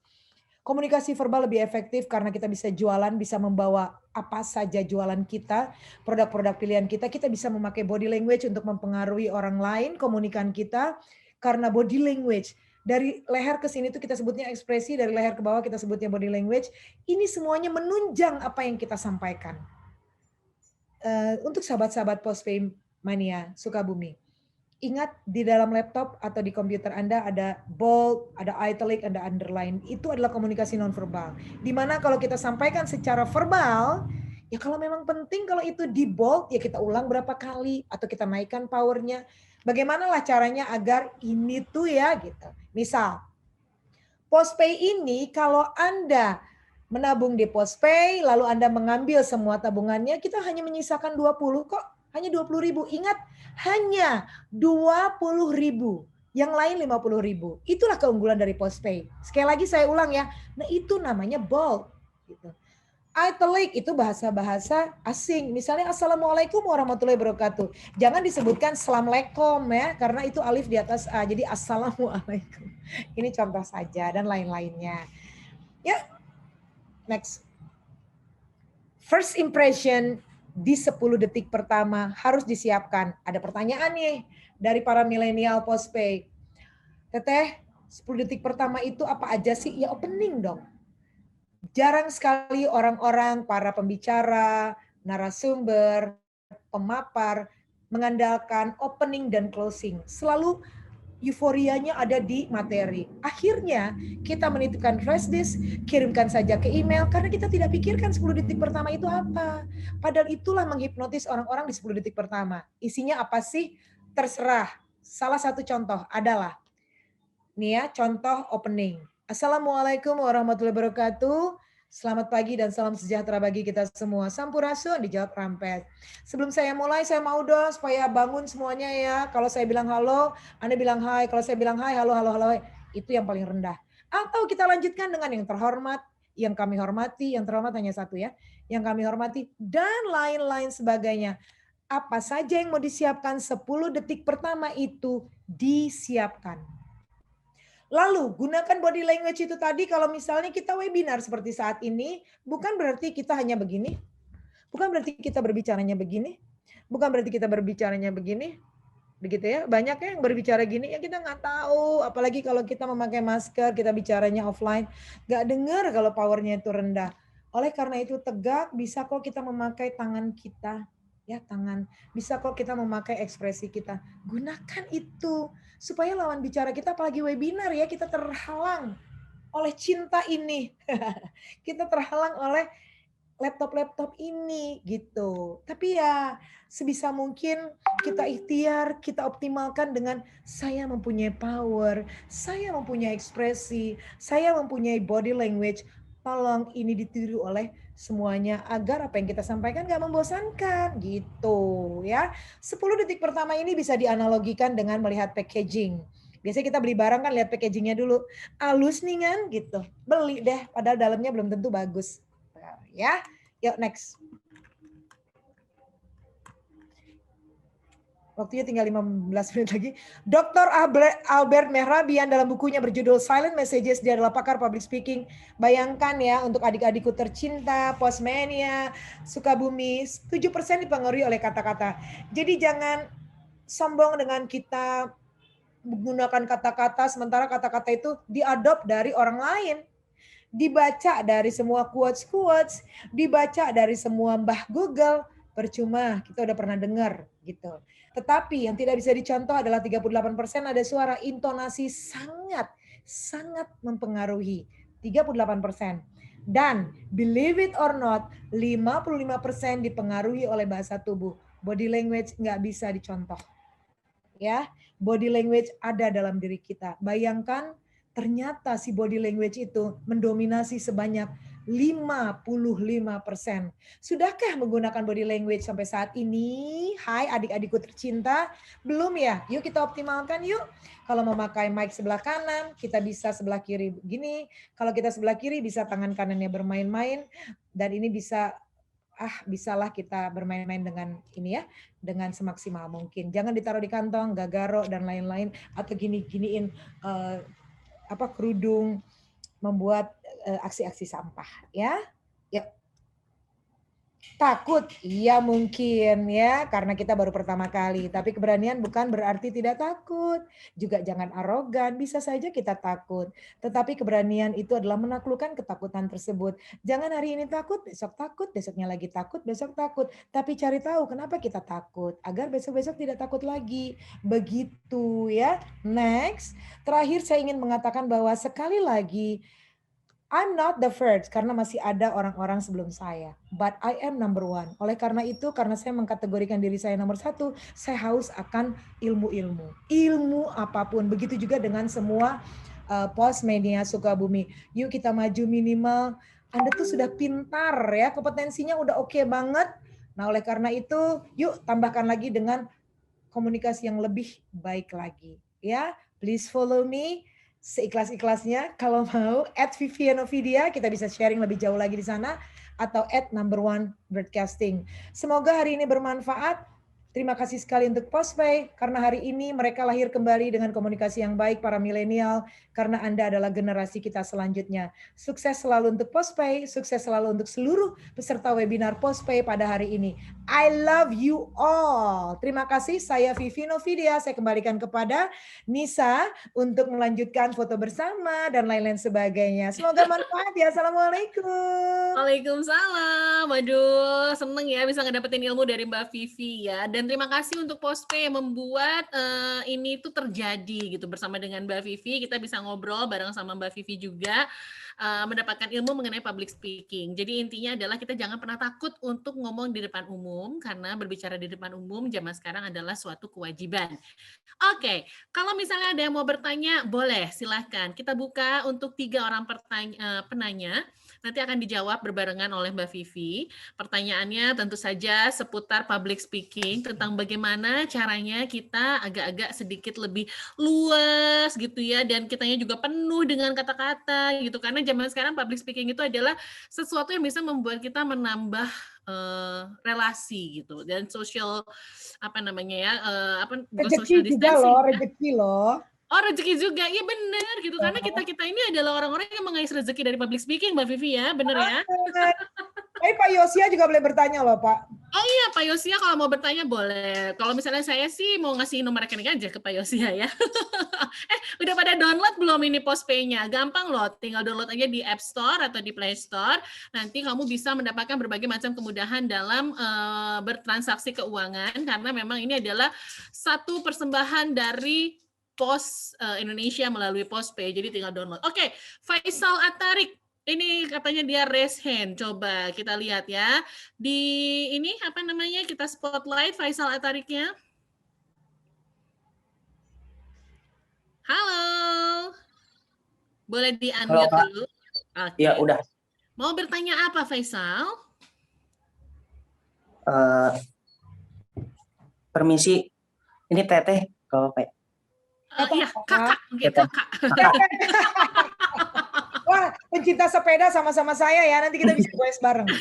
Komunikasi verbal lebih efektif karena kita bisa jualan, bisa membawa apa saja jualan kita, produk-produk pilihan kita bisa memakai body language untuk mempengaruhi orang lain, komunikan kita, karena body language. Dari leher ke sini tuh kita sebutnya ekspresi, dari leher ke bawah kita sebutnya body language. Ini semuanya menunjang apa yang kita sampaikan. Untuk sahabat-sahabat Postpay Mania Sukabumi, ingat di dalam laptop atau di komputer Anda ada bold, ada italic, ada underline. Itu adalah komunikasi nonverbal. Dimana kalau kita sampaikan secara verbal, ya kalau memang penting kalau itu di bold, ya kita ulang berapa kali atau kita naikkan powernya. Bagaimanalah caranya agar ini tuh ya gitu. Misal, Postpay ini kalau Anda menabung di Postpay, lalu Anda mengambil semua tabungannya, kita hanya menyisakan 20 kok. Hanya 20.000. Ingat, hanya 20.000. Yang lain 50.000. Itulah keunggulan dari Postpay. Sekali lagi saya ulang ya. Nah itu namanya bold. Gitu. Italic itu bahasa-bahasa asing. Misalnya Assalamualaikum warahmatullahi wabarakatuh. Jangan disebutkan Assalamualaikum ya. Karena itu alif di atas A. Jadi Assalamualaikum. Ini contoh saja dan lain-lainnya. Ya, next. First impression di 10 detik pertama harus disiapkan. Ada pertanyaan nih dari para milenial Postpay. Teteh, 10 detik pertama itu apa aja sih? Ya opening dong. Jarang sekali orang-orang, para pembicara, narasumber, pemapar, mengandalkan opening dan closing. Selalu euforianya ada di materi. Akhirnya kita menitipkan flash disk, kirimkan saja ke email karena kita tidak pikirkan 10 detik pertama itu apa. Padahal itulah menghipnotis orang-orang di 10 detik pertama. Isinya apa sih? Terserah. Salah satu contoh adalah nih ya, contoh opening. Assalamualaikum warahmatullahi wabarakatuh. Selamat pagi dan salam sejahtera bagi kita semua. Sampurasun dijawab Rampet. Sebelum saya mulai, saya mau dong supaya bangun semuanya ya. Kalau saya bilang halo, Anda bilang hai. Kalau saya bilang hai, halo, halo, halo. Itu yang paling rendah. Atau kita lanjutkan dengan yang terhormat, yang kami hormati, yang terhormat hanya satu ya. Yang kami hormati, dan lain-lain sebagainya. Apa saja yang mau disiapkan 10 detik pertama itu disiapkan. Lalu gunakan body language itu tadi kalau misalnya kita webinar seperti saat ini, bukan berarti kita hanya begini, bukan berarti kita berbicaranya begini, bukan berarti kita berbicaranya begini, begitu ya. Banyak yang berbicara gini, ya kita nggak tahu, apalagi kalau kita memakai masker, kita bicaranya offline, nggak dengar kalau powernya itu rendah. Oleh karena itu tegak, bisa kok kita memakai tangan kita, ya tangan, bisa kok kita memakai ekspresi kita, gunakan itu. Supaya lawan bicara kita, apalagi webinar ya, kita terhalang oleh cinta ini. Kita terhalang oleh laptop-laptop ini gitu. Tapi ya sebisa mungkin kita ikhtiar, kita optimalkan dengan saya mempunyai power, saya mempunyai ekspresi, saya mempunyai body language. Tolong ini ditiru oleh semuanya agar apa yang kita sampaikan gak membosankan gitu ya. 10 detik pertama ini bisa dianalogikan dengan melihat packaging. Biasanya kita beli barang kan lihat packagingnya dulu. Halus nih kan gitu. Beli deh padahal dalamnya belum tentu bagus. Ya, yuk next. Waktunya tinggal 15 menit lagi. Dr. Albert Mehrabian dalam bukunya berjudul Silent Messages, dia adalah pakar public speaking. Bayangkan ya untuk adik-adikku tercinta, Postmania, Sukabumi, 7% dipengaruhi oleh kata-kata. Jadi jangan sombong dengan kita menggunakan kata-kata, sementara kata-kata itu diadopt dari orang lain. Dibaca dari semua quotes-quotes, dibaca dari semua Mbah Google, percuma kita udah pernah dengar gitu. Tetapi yang tidak bisa dicontoh adalah 38% ada suara intonasi sangat mempengaruhi. 38%. Dan believe it or not, 55% dipengaruhi oleh bahasa tubuh. Body language nggak bisa dicontoh. Ya, body language ada dalam diri kita. Bayangkan ternyata si body language itu mendominasi sebanyak 55%. Sudahkah menggunakan body language sampai saat ini? Hai adik-adikku tercinta, belum ya? Yuk kita optimalkan yuk. Kalau mau pakai mic sebelah kanan, kita bisa sebelah kiri begini. Kalau kita sebelah kiri bisa tangan kanannya bermain-main. Dan ini bisalah kita bermain-main dengan ini ya, dengan semaksimal mungkin. Jangan ditaruh di kantong, gagaro dan lain-lain, atau giniin kerudung, membuat aksi-aksi sampah ya. Yuk. Takut, iya mungkin ya, karena kita baru pertama kali. Tapi keberanian bukan berarti tidak takut. Juga jangan arogan, bisa saja kita takut. Tetapi keberanian itu adalah menaklukkan ketakutan tersebut. Jangan hari ini takut, besoknya lagi takut, besok takut. Tapi cari tahu kenapa kita takut, agar besok-besok tidak takut lagi. Begitu ya. Next, terakhir saya ingin mengatakan bahwa sekali lagi, I'm not the first, karena masih ada orang-orang sebelum saya. But I am number one. Oleh karena itu, karena saya mengkategorikan diri saya nomor 1, saya haus akan ilmu-ilmu. Ilmu apapun. Begitu juga dengan semua Postmania Sukabumi. Yuk kita maju minimal. Anda tuh sudah pintar ya, kompetensinya udah oke banget. Nah oleh karena itu, yuk tambahkan lagi dengan komunikasi yang lebih baik lagi. Ya, please follow me. Seikhlas-ikhlasnya, kalau mau @Vivianovidia, kita bisa sharing lebih jauh lagi di sana, atau @number1 broadcasting. Semoga hari ini bermanfaat. Terima kasih sekali untuk Postpay, karena hari ini mereka lahir kembali dengan komunikasi yang baik para milenial, karena Anda adalah generasi kita selanjutnya. Sukses selalu untuk Postpay, sukses selalu untuk seluruh peserta webinar Postpay pada hari ini. I love you all. Terima kasih, saya Vivi Novidia. Saya kembalikan kepada Nisa untuk melanjutkan foto bersama dan lain-lain sebagainya. Semoga manfaat ya. Assalamualaikum. Waalaikumsalam. Waduh, seneng ya bisa ngedapetin ilmu dari Mbak Vivi ya. Dan Dan terima kasih untuk Postpay yang membuat ini tuh terjadi gitu bersama dengan Mbak Vivi. Kita bisa ngobrol bareng sama Mbak Vivi juga. Mendapatkan ilmu mengenai public speaking. Jadi intinya adalah kita jangan pernah takut untuk ngomong di depan umum, karena berbicara di depan umum zaman sekarang adalah suatu kewajiban. Oke, kalau misalnya ada yang mau bertanya, boleh silahkan. Kita buka untuk 3 orang penanya. Nanti akan dijawab berbarengan oleh Mbak Vivi. Pertanyaannya tentu saja seputar public speaking, tentang bagaimana caranya kita agak-agak sedikit lebih luas gitu ya, dan kitanya juga penuh dengan kata-kata gitu, karena zaman sekarang public speaking itu adalah sesuatu yang bisa membuat kita menambah relasi gitu, dan social bukan social Rezeki juga distancing loh, ya. rezeki loh. Oh, rezeki juga, iya benar gitu, karena kita ini adalah orang-orang yang mengais rezeki dari public speaking, Mbak Vivi ya, benar ya? Tapi Pak Yosia juga boleh bertanya loh, Pak. Oh iya, Pak Yosia kalau mau bertanya boleh. Kalau misalnya saya sih mau ngasih nomor rekening aja ke Pak Yosia ya. Udah pada download belum ini Postpay-nya? Gampang loh, tinggal download aja di App Store atau di Play Store. Nanti kamu bisa mendapatkan berbagai macam kemudahan dalam bertransaksi keuangan, karena memang ini adalah satu persembahan dari Pos Indonesia melalui Postpay, jadi tinggal download. Oke, Faisal Atarik, ini katanya dia raise hand. Coba kita lihat ya. Di ini kita spotlight Faisal Atariknya. Halo. Boleh di-unmute dulu? Oke. Ya, udah. Mau bertanya apa, Faisal? Permisi. Ini Teteh, kalau Pak. Iya, kakak. Wah, pencinta sepeda sama-sama saya ya. Nanti kita bisa goes bareng.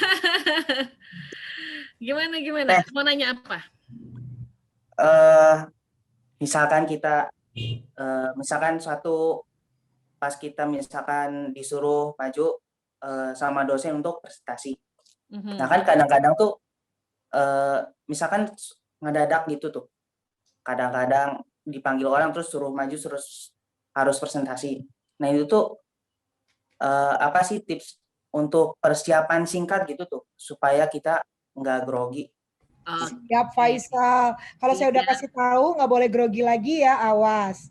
Gimana? Mau nanya apa? Misalkan kita, pas kita misalkan disuruh maju sama dosen untuk presentasi. Nah kan kadang-kadang tuh, misalkan ngedadak gitu tuh. Kadang-kadang dipanggil orang terus suruh maju, terus harus presentasi. Nah itu tuh apa sih tips untuk persiapan singkat gitu tuh supaya kita nggak grogi? Siap Faisal. Kalau saya udah kasih tahu nggak boleh grogi lagi ya, awas.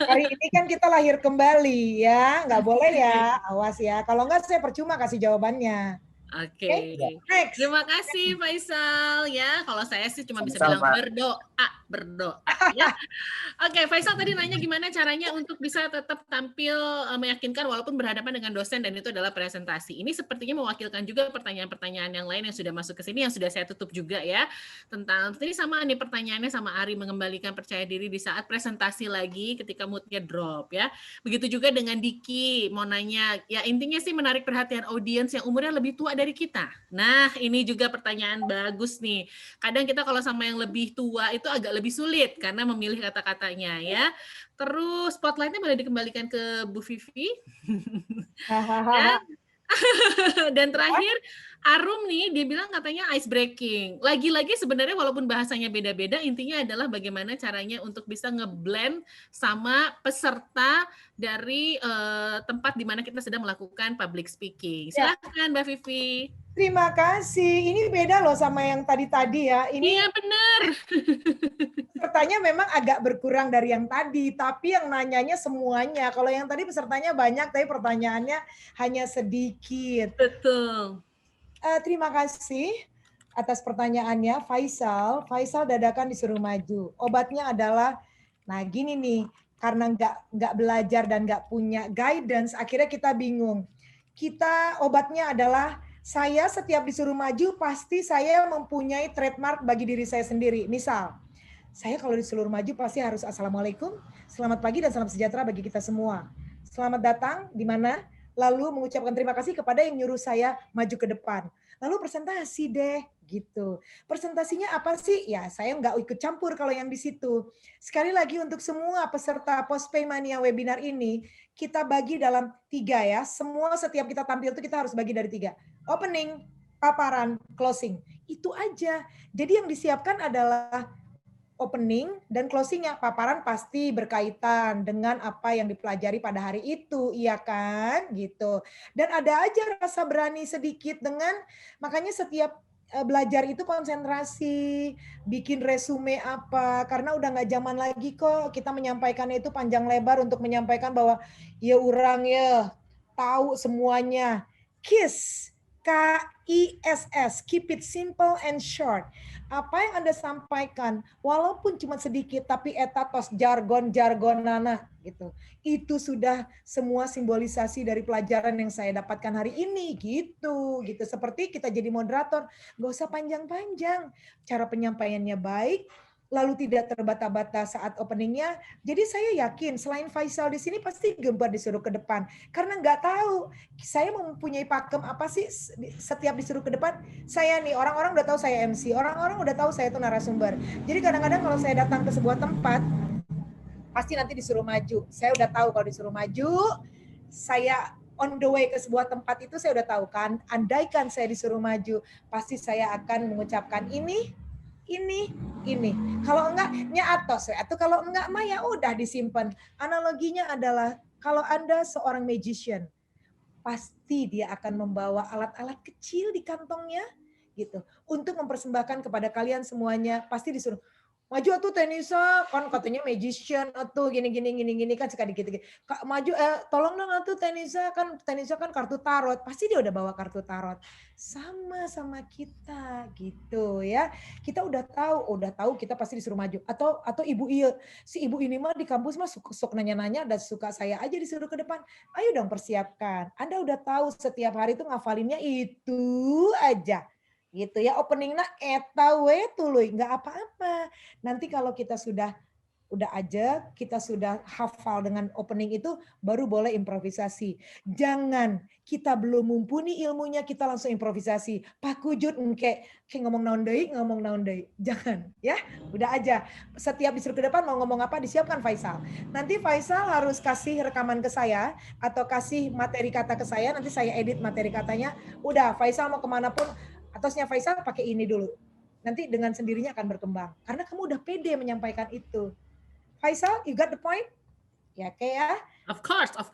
Hari ini kan kita lahir kembali ya, nggak boleh ya, awas ya. Kalau nggak saya percuma kasih jawabannya. Oke. Next. Terima kasih Faisal ya. Kalau saya sih cuma bisa Sama-sama. bilang berdoa ya. Oke, Faisal tadi nanya gimana caranya untuk bisa tetap tampil meyakinkan walaupun berhadapan dengan dosen, dan itu adalah presentasi. Ini sepertinya mewakilkan juga pertanyaan-pertanyaan yang lain yang sudah masuk ke sini, yang sudah saya tutup juga ya. Tentang ini sama nih pertanyaannya sama Ari, mengembalikan percaya diri di saat presentasi lagi ketika moodnya drop ya. Begitu juga dengan Diki, mau nanya ya, intinya sih menarik perhatian audiens yang umurnya lebih tua dari kita. Nah, ini juga pertanyaan bagus nih. Kadang kita kalau sama yang lebih tua itu agak lebih sulit karena memilih kata-katanya ya. Terus spotlightnya boleh dikembalikan ke Bu Vivi. Dan terakhir Arum nih, dia bilang katanya ice breaking. Lagi-lagi sebenarnya walaupun bahasanya beda-beda, intinya adalah bagaimana caranya untuk bisa ngeblend sama peserta dari tempat di mana kita sedang melakukan public speaking. Silahkan Mbak Vivi. Terima kasih. Ini beda loh sama yang tadi-tadi ya. Ini iya benar. Pesertanya memang agak berkurang dari yang tadi, tapi yang nanyanya semuanya. Kalau yang tadi pesertanya banyak, tapi pertanyaannya hanya sedikit. Betul. Terima kasih atas pertanyaannya, Faisal. Faisal dadakan disuruh maju. Obatnya adalah, nah gini nih, karena nggak belajar dan nggak punya guidance, akhirnya kita bingung. Obatnya adalah, saya setiap disuruh maju, pasti saya mempunyai trademark bagi diri saya sendiri. Misal, saya kalau disuruh maju pasti harus Assalamualaikum, selamat pagi dan salam sejahtera bagi kita semua. Selamat datang di mana? Lalu mengucapkan terima kasih kepada yang nyuruh saya maju ke depan. Lalu presentasi deh, gitu. Presentasinya apa sih? Ya, saya nggak ikut campur kalau yang di situ. Sekali lagi untuk semua peserta Postpay Mania webinar ini, kita bagi dalam 3 ya. Setiap kita tampil itu kita harus bagi dari 3. Opening, paparan, closing. Itu aja. Jadi yang disiapkan adalah opening dan closingnya. Paparan pasti berkaitan dengan apa yang dipelajari pada hari itu, iya kan? Gitu. Dan ada aja rasa berani sedikit dengan, makanya setiap belajar itu konsentrasi, bikin resume apa, karena udah nggak zaman lagi kok kita menyampaikannya itu panjang lebar untuk menyampaikan bahwa ya orang ya tahu semuanya. KISS, KISS, keep it simple and short. Apa yang Anda sampaikan, walaupun cuma sedikit, tapi etatos jargon-jargonana gitu. Itu sudah semua simbolisasi dari pelajaran yang saya dapatkan hari ini gitu. Seperti kita jadi moderator, nggak usah panjang-panjang. Cara penyampaiannya baik, lalu tidak terbata-bata saat openingnya. Jadi saya yakin selain Faisal di sini pasti Gembar disuruh ke depan. Karena nggak tahu saya mempunyai pakem apa sih setiap disuruh ke depan. Saya nih, orang-orang udah tahu saya MC, orang-orang udah tahu saya itu narasumber. Jadi kadang-kadang kalau saya datang ke sebuah tempat, pasti nanti disuruh maju. Saya udah tahu kalau disuruh maju, saya on the way ke sebuah tempat itu saya udah tahu kan. Andaikan saya disuruh maju, pasti saya akan mengucapkan ini. Kalau enggak, atos. Atau kalau enggak, mah ya udah disimpan. Analoginya adalah kalau Anda seorang magician, pasti dia akan membawa alat-alat kecil di kantongnya gitu untuk mempersembahkan kepada kalian semuanya. Pasti disuruh maju atuh Tenisa, kan katanya magician atuh gini kan suka dikit-dikit. Maju tolong dong atuh Tenisa kan kartu tarot. Pasti dia udah bawa kartu tarot. Sama kita gitu ya. Kita udah tahu kita pasti disuruh maju. Atau ibu iya, si ibu ini mah di kampus mah sok nanya-nanya dan suka saya aja disuruh ke depan. Ayo dong persiapkan. Anda udah tahu setiap hari itu ngafalinnya itu aja. Gitu ya, openingnya eta we tuluy, nggak apa-apa. Nanti kalau kita sudah aja, kita sudah hafal dengan opening itu, baru boleh improvisasi. Jangan kita belum mumpuni ilmunya, kita langsung improvisasi. Pak Kujut kayak ngomong naon deui. Jangan, ya. Udah aja. Setiap disuruh ke depan mau ngomong apa, disiapkan Faisal. Nanti Faisal harus kasih rekaman ke saya, atau kasih materi kata ke saya, nanti saya edit materi katanya. Udah, Faisal mau kemanapun, atasnya Faisal pakai ini dulu. Nanti dengan sendirinya akan berkembang. Karena kamu udah pede menyampaikan itu. Faisal, you got the point? Ya, kayak Of course. Of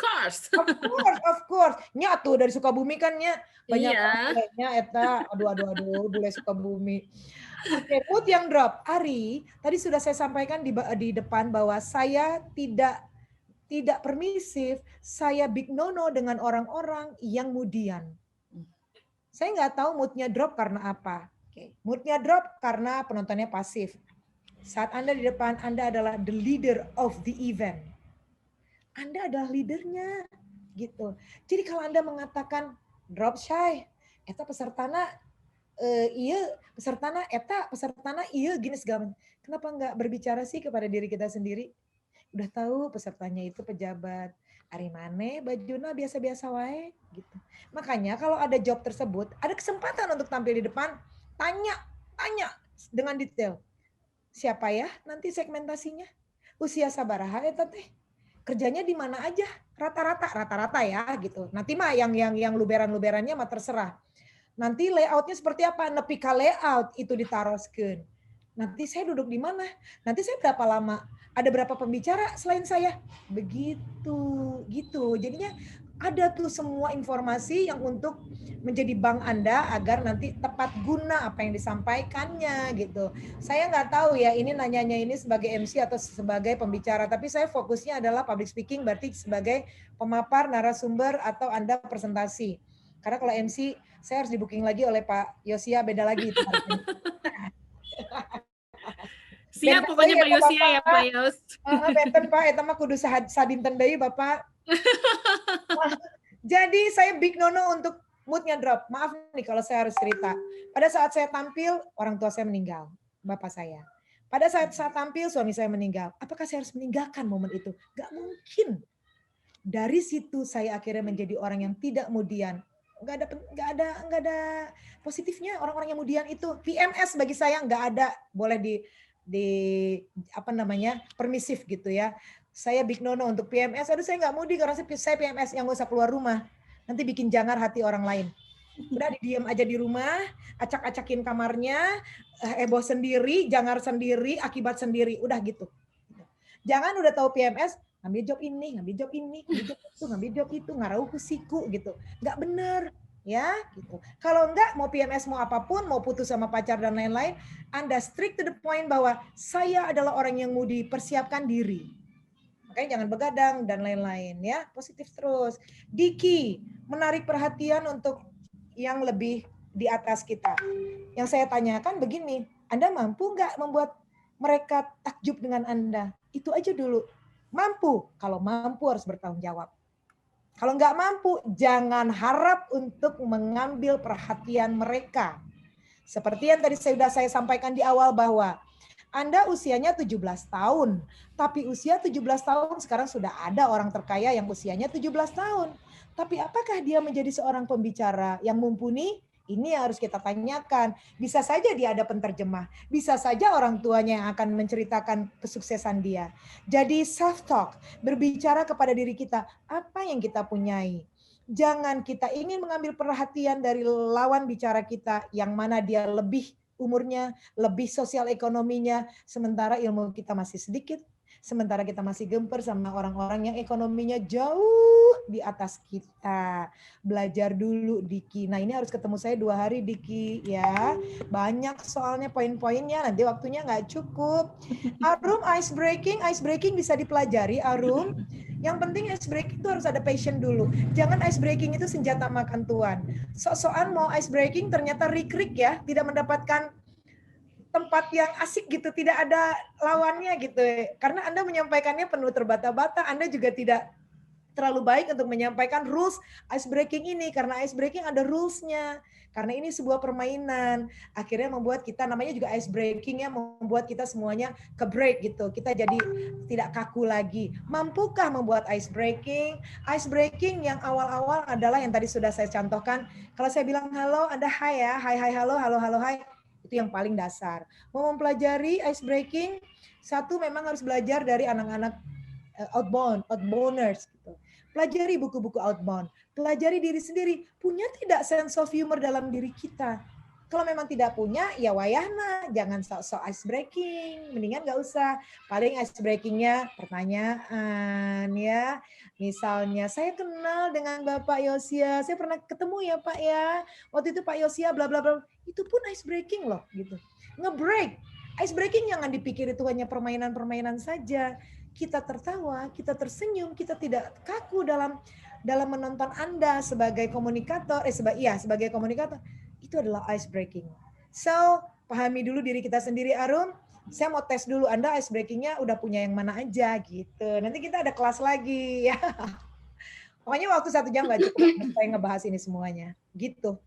course. Nya tuh dari Sukabumi kan nya banyak nya eta. Aduh, bule Sukabumi. Oke, mood yang drop. Ari, tadi sudah saya sampaikan di depan bahwa saya tidak permisif, saya big no-no dengan orang-orang yang mudian. Saya nggak tahu moodnya drop karena apa. Moodnya drop karena penontonnya pasif. Saat Anda di depan, Anda adalah the leader of the event. Anda adalah leadernya, gitu. Jadi kalau Anda mengatakan drop shy, eta pesertana iya gini segala. Kenapa nggak berbicara sih kepada diri kita sendiri? Udah tahu pesertanya itu pejabat. Ari mane bajuna biasa-biasa wae gitu. Makanya kalau ada job tersebut, ada kesempatan untuk tampil di depan, tanya dengan detail. Siapa ya nanti segmentasinya? Usia sabaraha eta teh? Kerjanya di mana aja? Rata-rata ya gitu. Nanti mah yang luberan-luberannya mah terserah. Nanti layoutnya seperti apa? Nepi ka layout itu ditaroskeun. Nanti saya duduk di mana? Nanti saya berapa lama? Ada berapa pembicara selain saya? Begitu, gitu. Jadinya ada tuh semua informasi yang untuk menjadi bank Anda agar nanti tepat guna apa yang disampaikannya gitu. Saya nggak tahu ya ini nanyanya ini sebagai MC atau sebagai pembicara, tapi saya fokusnya adalah public speaking, berarti sebagai pemapar, narasumber, atau Anda presentasi. Karena kalau MC saya harus di booking lagi oleh Pak Yosia, beda lagi itu. Siap pokoknya Pak Yosia ya Pak Yos. Benten Pak, eta mah kudu sadinten deui Bapak. Jadi saya big nono untuk moodnya drop. Maaf nih kalau saya harus cerita. Pada saat saya tampil, orang tua saya meninggal, bapak saya. Pada saat saya tampil, suami saya meninggal. Apakah saya harus meninggalkan momen itu? Gak mungkin. Dari situ saya akhirnya menjadi orang yang tidak mudian. Nggak ada positifnya orang-orang yang mudian itu. PMS bagi saya nggak ada, boleh di apa namanya permisif gitu ya. Saya big nono untuk PMS. Aduh saya nggak mudi karena saya PMS yang nggak usah keluar rumah. Nanti bikin jangar hati orang lain. Udah diam aja di rumah, acak-acakin kamarnya, heboh sendiri, jangar sendiri, akibat sendiri, udah gitu. Jangan udah tahu PMS, ngambil job ini, ngambil job itu, ngarau ke siku gitu. Nggak bener. Ya, gitu. Kalau enggak, mau PMS, mau apapun, mau putus sama pacar dan lain-lain, Anda strict to the point bahwa saya adalah orang yang mau dipersiapkan diri. Makanya jangan begadang dan lain-lain ya, positif terus. Diki, menarik perhatian untuk yang lebih di atas kita. Yang saya tanyakan begini, Anda mampu nggak membuat mereka takjub dengan Anda? Itu aja dulu. Mampu, kalau mampu harus bertanggung jawab. Kalau nggak mampu, jangan harap untuk mengambil perhatian mereka. Seperti yang tadi sudah saya sampaikan di awal bahwa Anda usianya 17 tahun, tapi usia 17 tahun sekarang sudah ada orang terkaya yang usianya 17 tahun. Tapi apakah dia menjadi seorang pembicara yang mumpuni? Ini yang harus kita tanyakan. Bisa saja dia ada penterjemah. Bisa saja orang tuanya yang akan menceritakan kesuksesan dia. Jadi self-talk, berbicara kepada diri kita, apa yang kita punyai. Jangan kita ingin mengambil perhatian dari lawan bicara kita yang mana dia lebih umurnya, lebih sosial ekonominya, sementara ilmu kita masih sedikit, sementara kita masih gemper sama orang-orang yang ekonominya jauh di atas kita. Belajar dulu, Diki. Nah, ini harus ketemu saya 2 hari, Diki, ya. Banyak soalnya poin-poinnya, nanti waktunya nggak cukup. Arum, ice breaking bisa dipelajari, Arum. Yang penting ice breaking itu harus ada passion dulu. Jangan ice breaking itu senjata makan tuan. Sok-sokan mau ice breaking ternyata rik-rik ya, tidak mendapatkan tempat yang asik gitu, tidak ada lawannya gitu. Karena Anda menyampaikannya penuh terbata-bata, Anda juga tidak terlalu baik untuk menyampaikan rules ice breaking ini, karena ice breaking ada rules-nya. Karena ini sebuah permainan, akhirnya membuat kita, namanya juga ice breaking ya, membuat kita semuanya ke break gitu. Kita jadi tidak kaku lagi. Mampukah membuat ice breaking? Ice breaking yang awal-awal adalah yang tadi sudah saya contohkan. Kalau saya bilang halo, Anda hai ya, hai halo, hai. Itu yang paling dasar. Mau mempelajari ice breaking, satu memang harus belajar dari anak-anak outbounders gitu. Pelajari buku-buku outbound, pelajari diri sendiri, punya tidak sense of humor dalam diri kita. Kalau memang tidak punya, ya wayahna, jangan sok-sok ice breaking, mendingan nggak usah. Paling ice breakingnya pertanyaan ya. Misalnya, saya kenal dengan Bapak Yosia, saya pernah ketemu ya Pak ya. Waktu itu Pak Yosia bla bla bla. Itu pun ice breaking loh gitu. Nge-break. Ice breaking jangan dipikir itu hanya permainan-permainan saja. Kita tertawa, kita tersenyum, kita tidak kaku dalam menonton Anda sebagai komunikator, sebagai komunikator. Itu adalah ice breaking. So, pahami dulu diri kita sendiri, Arum. Saya mau tes dulu, Anda ice breakingnya udah punya yang mana aja gitu. Nanti kita ada kelas lagi ya. Pokoknya waktu 1 jam nggak cukup saya ngebahas ini semuanya. Gitu,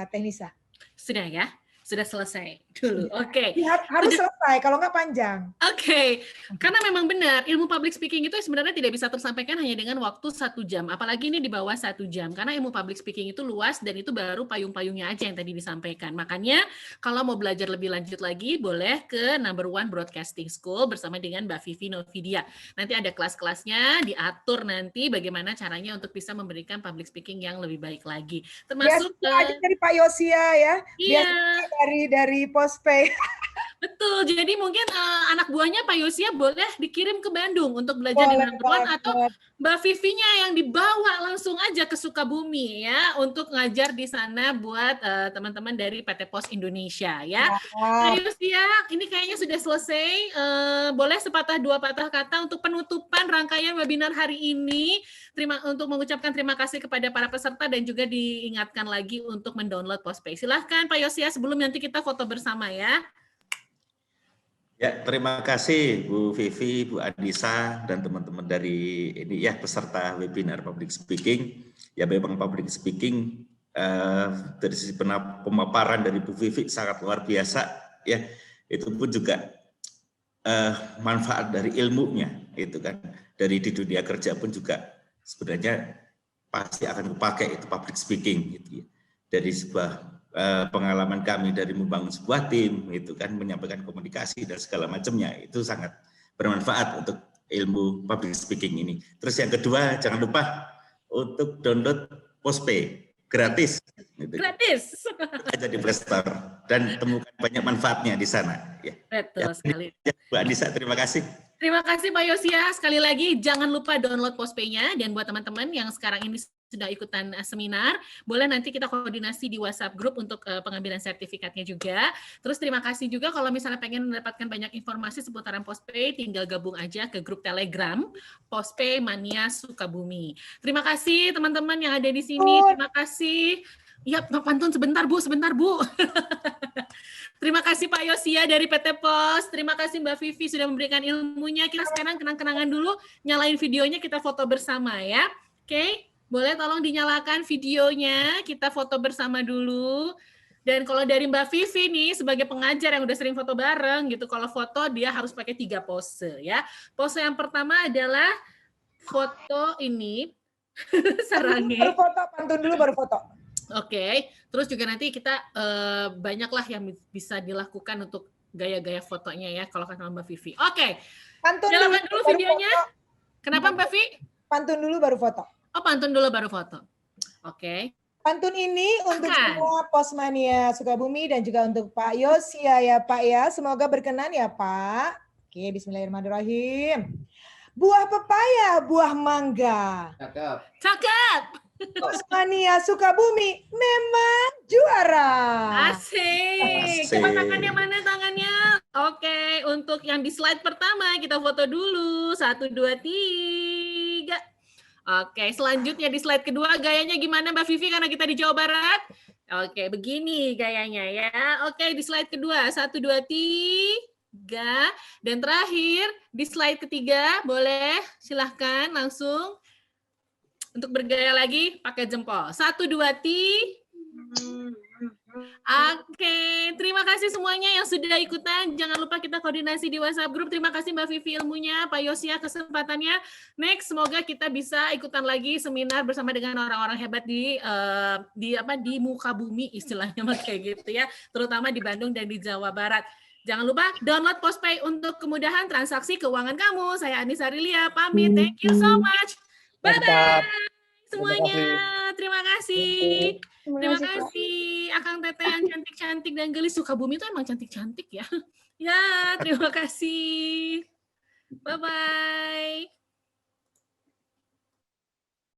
Teh Nisa. Sudah ya? Sudah selesai dulu. Oke. Harus selesai, kalau nggak panjang. Oke. Karena memang benar, ilmu public speaking itu sebenarnya tidak bisa tersampaikan hanya dengan waktu 1 jam. Apalagi ini di bawah 1 jam. Karena ilmu public speaking itu luas dan itu baru payung-payungnya aja yang tadi disampaikan. Makanya kalau mau belajar lebih lanjut lagi, boleh ke Number One Broadcasting School bersama dengan Mbak Vivi Novidia. Nanti ada kelas-kelasnya, diatur nanti bagaimana caranya untuk bisa memberikan public speaking yang lebih baik lagi. Termasuk aja dari Pak Yosia ya. Iya. Dari Postpay. Betul, jadi mungkin anak buahnya Pak Yosia boleh dikirim ke Bandung untuk belajar di Number One, atau Mbak Vivinya yang dibawa langsung aja ke Sukabumi ya untuk ngajar di sana buat teman-teman dari PT Pos Indonesia ya. Pak Yosia, ini kayaknya sudah selesai. Boleh sepatah 2 patah kata untuk penutupan rangkaian webinar hari ini. Untuk mengucapkan terima kasih kepada para peserta dan juga diingatkan lagi untuk mendownload Postpay. Silahkan Pak Yosia sebelum nanti kita foto bersama ya. Ya, terima kasih Bu Vivi, Bu Anissa, dan teman-teman dari ini ya peserta webinar public speaking. Ya memang public speaking dari sisi pemaparan dari Bu Vivi sangat luar biasa. Ya, itu pun juga manfaat dari ilmunya, itu kan. Dari di dunia kerja pun juga sebenarnya pasti akan dipakai itu public speaking, gitu ya. Dari sebuah pengalaman kami dari membangun sebuah tim, itu kan menyampaikan komunikasi dan segala macamnya, itu sangat bermanfaat untuk ilmu public speaking ini. Terus yang kedua, jangan lupa untuk download Postpay gratis. Gitu. Gratis. Aja di Play Store dan temukan banyak manfaatnya di sana. Ya. Betul sekali. Ya, Bu Anissa, terima kasih. Terima kasih Pak Yosia. Sekali lagi jangan lupa download Postpay-nya, dan buat teman-teman yang sekarang ini sudah ikutan seminar, boleh nanti kita koordinasi di WhatsApp group untuk pengambilan sertifikatnya juga. Terus terima kasih juga kalau misalnya pengen mendapatkan banyak informasi seputaran Postpay, tinggal gabung aja ke grup Telegram Postpay Mania Sukabumi. Terima kasih teman-teman yang ada di sini. Terima kasih. Ya, Pak Pantun sebentar Bu. Terima kasih Pak Yosia dari PT Pos. Terima kasih Mbak Vivi sudah memberikan ilmunya. Kita sekarang kenang-kenangan dulu, nyalain videonya, kita foto bersama ya. Oke, boleh tolong dinyalakan videonya, kita foto bersama dulu. Dan kalau dari Mbak Vivi nih, sebagai pengajar yang udah sering foto bareng gitu, kalau foto dia harus pakai 3 pose ya. Pose yang pertama adalah foto ini, sarangnya. Baru foto, pantun dulu baru foto. Oke, terus juga nanti kita banyaklah yang bisa dilakukan untuk gaya-gaya fotonya ya, kalau kata Mbak Vivi. Oke, nyalakan dulu videonya. Foto. Kenapa Mbak Vivi? Pantun dulu baru foto. Oh, pantun dulu baru foto. Oke. Pantun ini untuk semua Posmania Sukabumi dan juga untuk Pak Yosia ya Pak ya. Semoga berkenan ya Pak. Oke, bismillahirrahmanirrahim. Buah pepaya, buah mangga. Cakep. Posmania Sukabumi memang juara. Asik. Coba tangannya mana tangannya? Oke, untuk yang di slide pertama kita foto dulu. 1, 2, 3. Oke, selanjutnya di slide kedua gayanya gimana Mbak Vivi karena kita di Jawa Barat? Oke, begini gayanya ya. Oke, di slide kedua. 1, 2, 3. Dan terakhir di slide ketiga, boleh silahkan langsung. Untuk bergaya lagi, pakai jempol. 1, 2, 3. Oke, terima kasih semuanya yang sudah ikutan. Jangan lupa kita koordinasi di WhatsApp group. Terima kasih Mbak Vivi ilmunya, Pak Yosia kesempatannya. Next, semoga kita bisa ikutan lagi seminar bersama dengan orang-orang hebat di muka bumi istilahnya kayak gitu ya, terutama di Bandung dan di Jawa Barat. Jangan lupa download Postpay untuk kemudahan transaksi keuangan kamu. Saya Anissa Rilia, pamit. Thank you so much. Bye-bye semuanya. Terima kasih. Terima kasih Akang Teteh yang cantik-cantik dan gelis. Sukabumi itu emang cantik-cantik ya. Ya, terima kasih. Bye-bye.